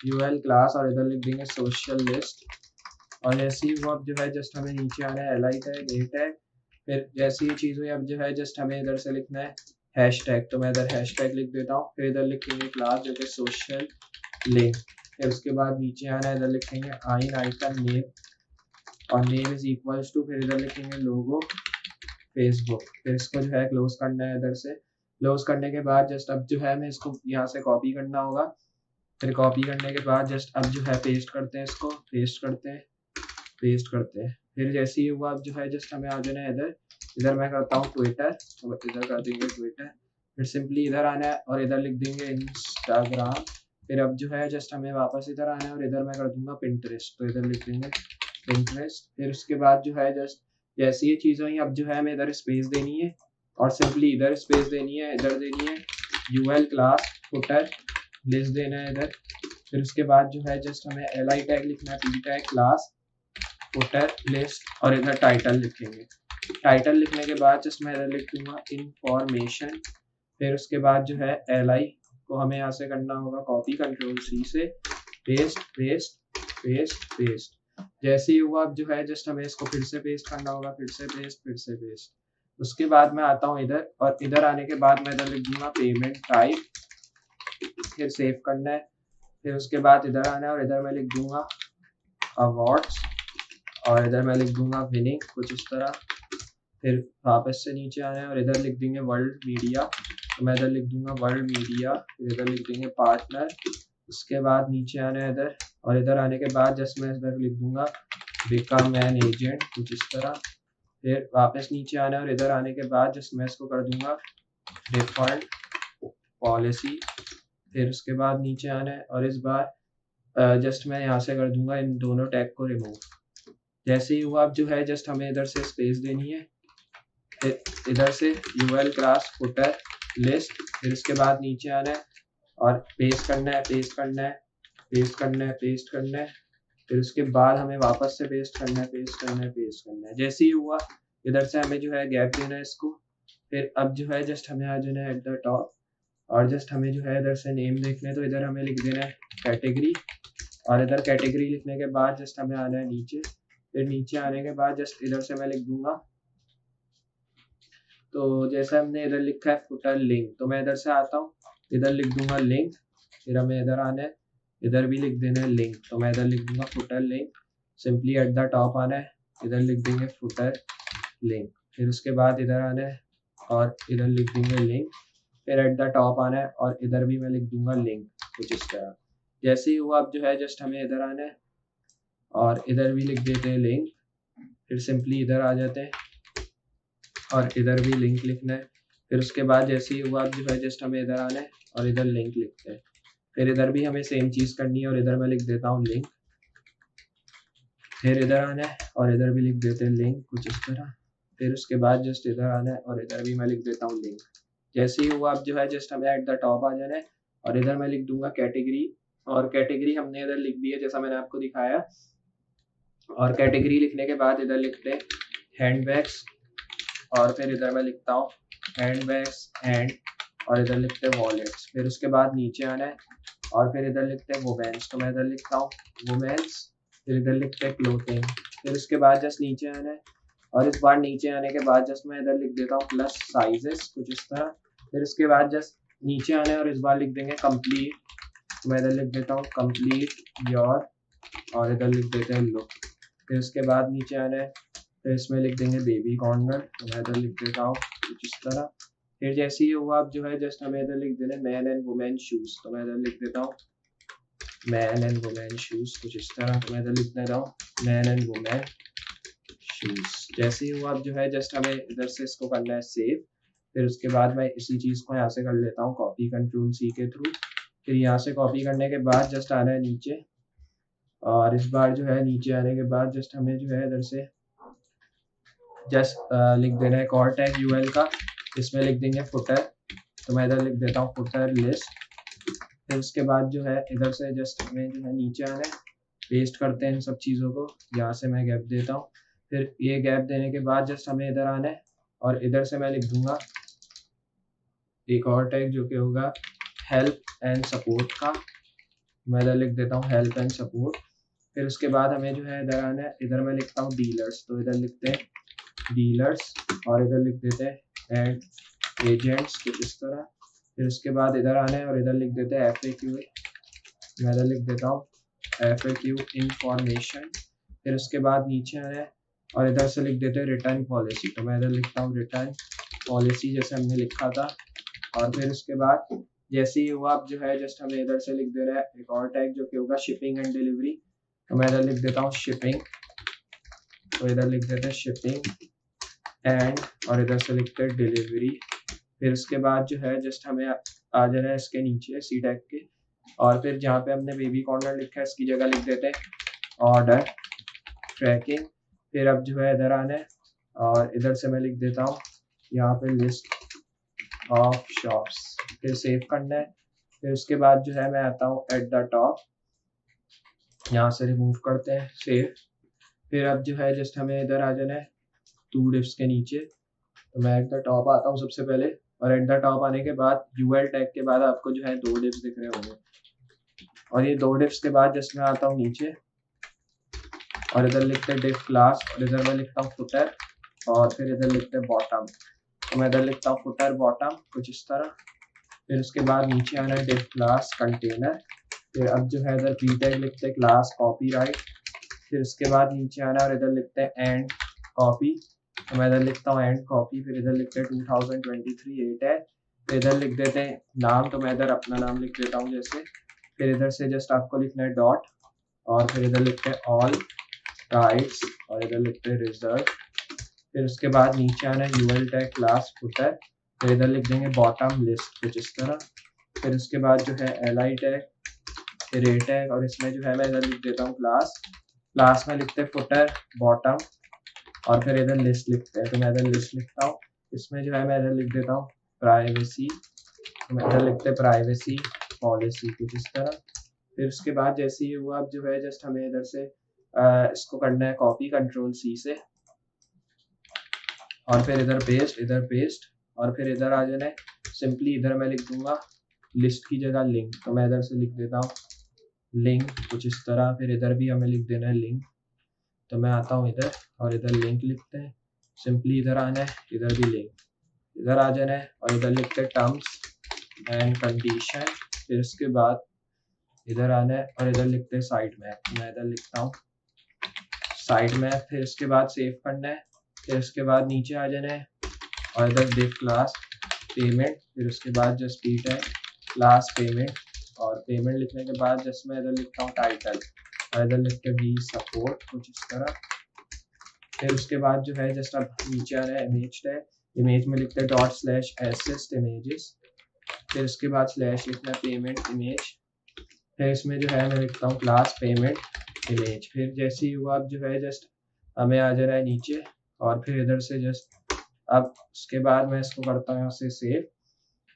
यूएल क्लास, और इधर लिख देंगे सोशल लिस्ट। और जैसे ही हुआ जो है जस्ट हमें नीचे आना है L I tag A tag. फिर जैसी ये चीज़ हुई अब जो है जस्ट हमें इधर से लिखना है हैश टैग, तो मैं इधर हैश टैग लिख देता हूँ। फिर इधर लिखेंगे क्लास जो कि सोशल लिंक। फिर उसके बाद नीचे आना है, इधर लिखेंगे आइन आइकन नेम, और नेम इज इक्वल्स टू, फिर इधर लिखेंगे लोगो फेसबुक। फिर इसको जो है क्लोज करना है। इधर से क्लोज करने के बाद जस्ट अब जो है हमें इसको यहाँ से कॉपी करना होगा। फिर कॉपी करने के बाद जस्ट अब जो है पेस्ट करते हैं, इसको पेस्ट करते हैं। फिर जैसे ही हुआ अब जो है जस्ट हमें आ जाना है इधर मैं करता हूँ ट्विटर, तो इधर कर देंगे ट्विटर। फिर सिंपली इधर आना है और इधर लिख देंगे इंस्टाग्राम। फिर अब जो है जस्ट हमें वापस इधर आना है और इधर मैं कर दूंगा पिंटरेस्ट, तो इधर लिख देंगे पिंटरेस्ट। फिर उसके बाद जो है जस्ट जैसे ये चीज़ हुई, अब जो है हमें इधर स्पेस देनी है और सिंपली इधर स्पेस देनी है, इधर देनी है यूएल क्लास फुटर लिस्ट देना है इधर। फिर उसके बाद जो है जस्ट हमें एल आई टैग लिखना है, P tag class footer list और इधर टाइटल लिखेंगे। टाइटल लिखने के बाद जस्ट मैं इधर लिख दूंगा इंफॉर्मेशन। फिर उसके बाद जो है एल आई को हमें यहाँ से करना होगा कॉपी, कंट्रोल सी से पेस्ट पेस्ट पेस्ट पेस्ट। जैसे ही हुआ अब जो है जस्ट हमें इसको फिर से पेस्ट करना होगा, फिर से पेस्ट फिर से पेस्ट। उसके बाद मैं आता हूँ इधर और इधर आने के बाद मैं इधर लिख दूंगा पेमेंट टाइप, फिर सेव करना है। फिर उसके बाद इधर आना है और इधर मैं लिख दूंगा अवार्ड्स और इधर मैं लिख दूंगा विनिंग, कुछ इस तरह। फिर वापस से नीचे आना है और इधर लिख देंगे वर्ल्ड मीडिया, तो मैं इधर लिख दूंगा वर्ल्ड मीडिया। फिर इधर लिख देंगे पार्टनर। उसके बाद नीचे आना है इधर और इधर आने के बाद जस्ट मैं इधर लिख दूंगा बिकम एन एजेंट, कुछ इस तरह। फिर वापस नीचे आना है और इधर आने के बाद जस्ट मैं इसको कर दूंगा रिफंड पॉलिसी। फिर उसके बाद नीचे आना है और इस बार जस्ट मैं यहाँ से कर दूंगा इन दोनों टैग को रिमूव। जैसे ही हुआ अब जो है जस्ट हमें इधर से स्पेस देनी है, फिर इधर से यूएल क्लास फुटर लिस्ट। फिर उसके बाद नीचे आना है और पेस्ट करना है पेस्ट करना है पेस्ट करना है पेस्ट करना है। फिर उसके बाद हमें वापस से पेस्ट करना है पेस्ट करना है पेस्ट करना है। जैसे ही हुआ इधर से हमें जो है गैप देना है इसको। फिर अब जो है जस्ट हमें आ जाना है एट द टॉप और जस्ट हमें जो है इधर से नेम देखना है, तो इधर हमें लिख देना है कैटेगरी और इधर कैटेगरी लिखने के बाद जस्ट हमें आना है नीचे। फिर नीचे आने के बाद जस्ट इधर से मैं लिख दूंगा, तो जैसे हमने इधर लिखा है फुटर लिंक, तो मैं इधर से आता हूँ इधर लिख दूंगा लिंक। फिर हमें इधर आना है इधर भी लिख देना है लिंक, तो मैं इधर लिख दूंगा footer link. Simply at the top आना है इधर लिख देंगे फुटर लिंक। फिर उसके बाद इधर आना है और इधर लिख देंगे लिंक। फिर एट द टॉप आना है और इधर भी मैं लिख दूंगा लिंक, कुछ इस तरह। जैसे ही हुआ अब जो है जस्ट हमें इधर आना है और इधर भी लिख देते हैं लिंक। फिर सिंपली इधर आ जाते हैं और इधर भी लिंक लिखना है। फिर उसके बाद जैसे ही हुआ अब जो है जस्ट हमें इधर आना है और इधर लिंक लिखते हैं। फिर इधर भी हमें सेम चीज़ करनी है और इधर मैं लिख देता हूँ लिंक। फिर इधर आना है और इधर भी लिख देते हैं लिंक, कुछ इस तरह। फिर उसके बाद जस्ट इधर आना है और इधर भी मैं लिख देता हूँ लिंक। जैसे ही हुआ अब जो है जस्ट हमें एट द टॉप आ जाना है और इधर मैं लिख दूंगा कैटेगरी और कैटेगरी हमने इधर लिख दी है जैसा मैंने आपको दिखाया। और कैटेगरी लिखने के बाद इधर लिखते हैं हैंडबैग्स और फिर इधर मैं लिखता हूँ हैंडबैग्स एंड और इधर लिखते हैं वॉलेट्स। फिर उसके बाद नीचे आना है और फिर इधर लिखते हैं वुमेन्स, तो मैं इधर लिखता हूँ वुमेन्स। फिर इधर लिखते हैं क्लोथिंग। फिर उसके बाद जस्ट नीचे आना है और इस बार नीचे आने के बाद जस्ट मैं इधर लिख देता हूँ प्लस साइजेस, कुछ इस तरह। फिर उसके बाद जस्ट नीचे आना है और इस बार लिख देंगे कंप्लीट, तो मैं इधर लिख देता हूँ कंप्लीट योर और इधर लिख देते हैं लुक। फिर उसके बाद नीचे आना है फिर इसमें लिख देंगे बेबी कॉर्नर, तो मैं इधर लिख देता हूँ कुछ इस तरह। फिर जैसे ही हुआ अब जो है जस्ट हमें इधर लिख देना मैन एंड वुमेन शूज, तो मैं इधर लिख देता हूँ मैन एंड वुमेन शूज, कुछ इस तरह। तो मैं इधर लिख देता हूँ मैन एंड वुमेन शूज। जैसे ही हुआ अब जो है जस्ट हमें इधर से इसको करना है सेव। फिर उसके बाद मैं इसी चीज़ को यहाँ से कर लेता हूँ कॉपी कंट्रोल सी के थ्रू। फिर यहाँ से कॉपी करने के बाद जस्ट आना है नीचे और इस बार जो है नीचे आने के बाद जस्ट हमें जो है इधर से जस्ट लिख देना है एक और टैग यूएल का, इसमें लिख देंगे फुटर, तो मैं इधर लिख देता हूँ फुटर लिस्ट। फिर उसके बाद जो है इधर से जस्ट हमें जो है नीचे आना है पेस्ट करते हैं इन सब चीज़ों को, यहाँ से मैं गैप देता हूँ। फिर ये गैप देने के बाद जस्ट हमें इधर आना है और इधर से मैं लिख दूंगा एक और टैग जो कि होगा हेल्प एंड सपोर्ट का, मैं इधर लिख देता हूँ हेल्प एंड सपोर्ट। फिर उसके बाद हमें जो है इधर आना है, इधर मैं लिखता हूँ डीलर्स, तो इधर लिखते हैं डीलर्स और इधर लिख देते हैं एंड एजेंट्स, कुछ इस तरह। फिर उसके बाद इधर आना है और इधर लिख देते हैं FAQ, मैं इधर लिख देता हूँ FAQ इंफॉर्मेशन। फिर उसके बाद नीचे आना है और इधर से लिख देते हैं रिटर्न पॉलिसी, तो मैं इधर लिखता हूँ रिटर्न पॉलिसी जैसे हमने लिखा था। और फिर उसके बाद जैसे ही हुआ अब जो है जस्ट हमें इधर से लिख देना है एक और टैग जो कि होगा शिपिंग एंड डिलीवरी, तो मैं इधर लिख देता हूँ शिपिंग, तो इधर लिख देते हैं शिपिंग एंड और इधर से लिखते हैं डिलीवरी फिर उसके बाद जो है जस्ट हमें आ जाना है इसके नीचे सी टैग के, और फिर जहाँ पे हमने बेबी कॉर्नर लिखा है इसकी जगह लिख देते हैं ऑर्डर ट्रैकिंग। फिर अब जो है इधर आना है और इधर से मैं लिख देता हूँ यहाँ पे लिस्ट ऑफ शॉप्स, फिर सेव करना है। फिर उसके बाद जो है मैं आता हूँ एट द टॉप, यहाँ से रिमूव करते हैं सेव। फिर अब जो है जस्ट हमें इधर आ जाना है टू डिव्स के नीचे, तो मैं एट द टॉप आता हूँ सबसे पहले, और एट द टॉप आने के बाद यूएल टैग के बाद आपको जो है 2 डिव्स दिख रहे होंगे, और ये 2 डिव्स के बाद जस्ट मैं आता हूँ नीचे और इधर लिखते हैं div क्लास, और इधर मैं लिखता हूँ फुटर, और फिर इधर लिखते हैं बॉटम, तो मैं इधर लिखता हूँ फुटर बॉटम कुछ इस तरह। फिर उसके बाद नीचे आना है div क्लास कंटेनर, फिर अब जो है इधर p टैग लिखते हैं क्लास कॉपीराइट। फिर उसके बाद नीचे आना और इधर लिखते हैं एंड कॉपी, तो मैं इधर लिखता हूँ एंड कॉपी। फिर इधर लिखते हैं 2023 8 है, फिर इधर लिख देते हैं नाम, तो मैं इधर अपना नाम लिख देता हूँ जैसे। फिर इधर से जस्ट आपको लिखना है डॉट, और फिर इधर लिखते हैं ऑल राइट्स, और इधर लिखते हैं रिजर्व। फिर उसके बाद नीचे आना है यूएल टैग क्लास फुटर, फिर इधर लिख देंगे बॉटम लिस्ट कुछ इस तरह। फिर उसके बाद जो है एल आई टैग, फिर ए टैग, और इसमें जो है मैं इधर लिख देता हूँ क्लास में लिखते हैं फुटर बॉटम, और फिर इधर लिस्ट लिखते हैं, तो मैं इधर लिस्ट लिखता हूँ। इसमें जो है मैं इधर लिख देता हूँ प्राइवेसी, तो मैं इधर लिखते हैं प्राइवेसी पॉलिसी कुछ इस तरह। फिर उसके बाद जैसे ही हुआ अब जो है जस्ट हमें इधर से इसको करना है कॉपी कंट्रोल सी से, और फिर इधर पेस्ट, और फिर इधर आ जाना है सिंपली इधर मैं लिख दूंगा लिस्ट की जगह लिंक, तो मैं इधर से लिख देता हूँ लिंक कुछ इस तरह। फिर इधर भी हमें लिख देना है लिंक, तो मैं आता हूँ इधर और इधर लिंक लिखते हैं, सिंपली इधर आना है, इधर भी लिंक, इधर आ जाना है और इधर लिखते हैं टर्म्स एंड कंडीशन। फिर उसके बाद इधर आना है और इधर लिखते हैं साइट मैप, मैं इधर लिखता हूँ साइट मैप। फिर इसके बाद सेव करना है, फिर उसके बाद नीचे आ जाना है और इधर div क्लास पेमेंट, फिर उसके बाद just p tag class payment, और पेमेंट लिखने के बाद जस्ट मैं इधर लिखता हूँ टाइटल, और इधर लिखते वी सपोर्ट कुछ इस तरह। फिर उसके बाद जो है जस्ट अब नीचे आ रहा है इमेज टैग, इमेज में लिखते हैं डॉट स्लैश एसिस्ट इमेजेस, फिर उसके बाद स्लैश लिखना है पेमेंट इमेज, फिर इसमें जो है मैं लिखता हूँ क्लास पेमेंट इमेज। फिर जैसे ही हुआ अब जो है जस्ट हमें आ जा रहा है नीचे, और फिर इधर से जस्ट अब उसके बाद मैं इसको करता हूँ यहाँ से सेव।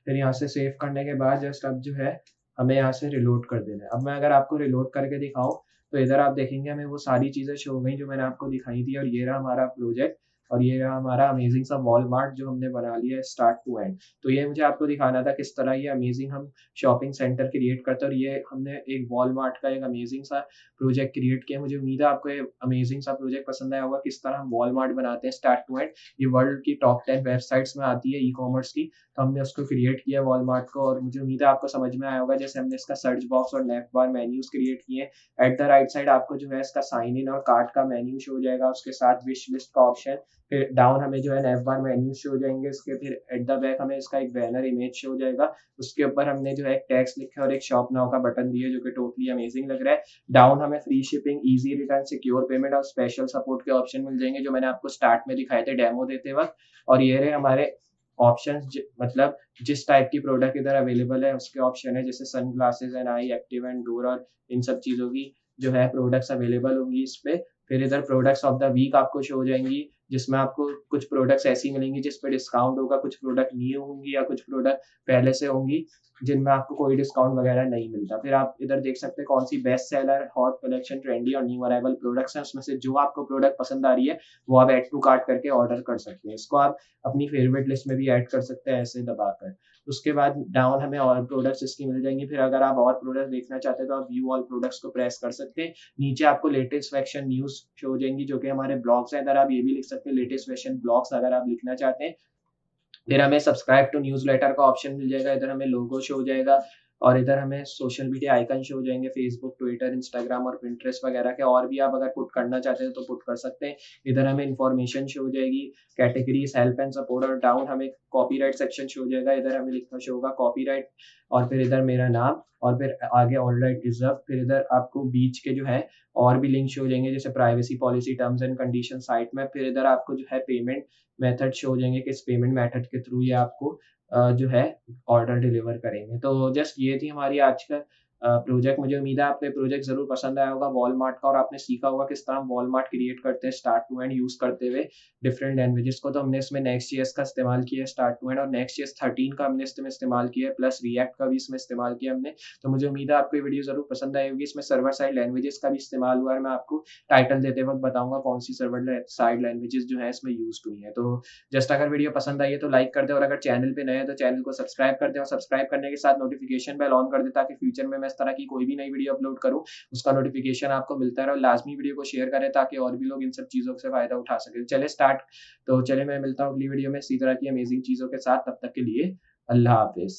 फिर यहाँ से सेव करने के बाद जस्ट अब जो है हमें यहाँ से रिलोड कर देना है। अब मैं अगर आपको रिलोड करके दिखाऊं तो इधर आप देखेंगे हमें वो सारी चीज़ें शो हो गई जो मैंने आपको दिखाई थी, और ये रहा हमारा प्रोजेक्ट, और ये रहा हमारा अमेजिंग सा वॉलमार्ट जो हमने बना लिया है स्टार्ट टू एंड। तो ये मुझे आपको दिखाना था किस तरह ये अमेजिंग हम शॉपिंग सेंटर क्रिएट करते हैं, और ये हमने एक वॉलमार्ट का एक अमेजिंग सा प्रोजेक्ट क्रिएट किया। मुझे उम्मीद है आपको ये अमेजिंग सा प्रोजेक्ट पसंद आया होगा, किस तरह हम वॉलमार्ट बनाते हैं स्टार्ट टू एंड। ये वर्ल्ड की टॉप 10 वेबसाइट्स में आती है ई कॉमर्स की, तो हमने उसको क्रिएट किया वॉलमार्ट को, और मुझे उम्मीद है आपको समझ में आया होगा। जैसे हमने इसका सर्च बॉक्स और लेफ्ट बार मेन्यूज क्रिएट किए, एट द राइट साइड आपको जो है इसका साइन इन और कार्ट का मेन्यू शो हो जाएगा, उसके साथ विश लिस्ट का ऑप्शन, फिर डाउन हमें जो है लेफ्ट बार मेन्यू शो हो जाएंगे इसके, फिर एट द बैक हमें इसका एक बैनर इमेज शो हो जाएगा, उसके ऊपर हमने जो है एक टेक्स्ट लिखा है और एक शॉप नाउ का बटन दिया जो कि टोटली अमेजिंग लग रहा है। डाउन हमें free shipping, easy return, secure payment और स्पेशल सपोर्ट के ऑप्शन मिल जाएंगे जो मैंने आपको स्टार्ट में दिखाए थे डेमो देते वक्त। और ये रहे हमारे ऑप्शन, मतलब जिस टाइप की प्रोडक्ट इधर अवेलेबल है उसके ऑप्शन है, जैसे sunglasses and eye, active and door, और इन सब चीज़ों की जो है प्रोडक्ट्स अवेलेबल होंगी इस पे। फिर इधर प्रोडक्ट्स ऑफ द वीक आपको शो हो जाएंगी, जिसमें आपको कुछ प्रोडक्ट्स ऐसी मिलेंगी जिस पे डिस्काउंट होगा, कुछ प्रोडक्ट न्यू होंगी या कुछ प्रोडक्ट पहले से होंगी जिनमें आपको कोई डिस्काउंट वगैरह नहीं मिलता। फिर आप इधर देख सकते हैं कौन सी best seller, hot collection, trendy और न्यू अराइवल प्रोडक्ट्स हैं, उसमें से जो आपको प्रोडक्ट पसंद आ रही है वो आप ऐड टू कार्ट करके ऑर्डर कर सकते हैं। इसको आप अपनी फेवरेट लिस्ट में भी ऐड कर सकते हैं ऐसे दबाकर। उसके बाद डाउन हमें और प्रोडक्ट्स इसकी मिल जाएंगी। फिर अगर आप और प्रोडक्ट देखना चाहते हैं तो आप व्यू ऑल प्रोडक्ट्स को प्रेस कर सकते हैं। नीचे आपको लेटेस्ट फैक्शन न्यूज शो हो जाएंगी जो कि हमारे ब्लॉग्स हैं, इधर आप ये भी लिख सकते हैं लेटेस्ट फैशन ब्लॉग्स अगर आप लिखना चाहते हैं। फिर हमें सब्सक्राइब टू न्यूज़लेटर का ऑप्शन मिल जाएगा, इधर हमें लोगो शो हो जाएगा, और इधर हमें सोशल मीडिया आइकन शो हो जाएंगे, फेसबुक, ट्विटर, इंस्टाग्राम और पिंटरेस्ट वगैरह के, और भी आप अगर पुट करना चाहते हैं तो पुट कर सकते हैं। इधर हमें इंफॉर्मेशन शो हो जाएगी, कैटेगरीज, हेल्प एंड सपोर्ट, और डाउन हमें कॉपीराइट सेक्शन शो हो जाएगा, इधर हमें लिखना शो होगा कॉपीराइट, और फिर इधर मेरा नाम, और फिर आगे ऑल राइट रिजर्व। फिर इधर आपको बीच के जो है और भी लिंक शो हो जाएंगे जैसे privacy policy, terms and condition, site में। फिर इधर आपको जो है पेमेंट मेथड शो हो जाएंगे, किस पेमेंट मेथड के थ्रू ये आपको जो है ऑर्डर डिलीवर करेंगे। तो जस्ट ये थी हमारी आज का प्रोजेक्ट। मुझे उम्मीद है आपको ये प्रोजेक्ट ज़रूर पसंद आया होगा वॉलमार्ट का, और आपने सीखा होगा किस तरह हम वॉलमार्ट क्रिएट करते हैं स्टार्ट टू एंड यूज़ करते हुए डिफरेंट लैंग्वेजेस को। तो हमने इसमें नेक्स्ट.जेएस का इस्तेमाल किया है स्टार्ट टू एंड, और नेक्स्ट.जेएस 13 का हमने इसमें इस्तेमाल किया है, प्लस रिएक्ट का भी इसमें इस्तेमाल किया हमने। तो मुझे उम्मीद है आपको ये वीडियो ज़रूर पसंद आई होगी। इसमें सर्वर साइड लैंग्वेजेस का भी इस्तेमाल हुआ है, मैं आपको टाइटल देते वक्त बताऊंगा कौन सी सर्वर साइड लैंग्वेजेस जो है इसमें यूज हुई हैं। तो जस्ट अगर वीडियो पसंद आई है तो लाइक कर दे, और अगर चैनल पे नए हैं तो चैनल को सब्सक्राइब कर दे, और सब्सक्राइब करने के साथ नोटिफिकेशन बेल ऑन कर दे, ताकि फ्यूचर में मैं इस तरह की कोई भी नई वीडियो अपलोड करूँ उसका नोटिफिकेशन आपको मिलता रहे। और लाजमी वीडियो को शेयर करें ताकि और भी लोग इन सब चीज़ों से फायदा उठा सके। चले स्टार्ट, तो चले मैं मिलता हूँ अगली वीडियो में इसी तरह की अमेजिंग चीज़ों के साथ। तब तक के लिए अल्लाह हाफिज।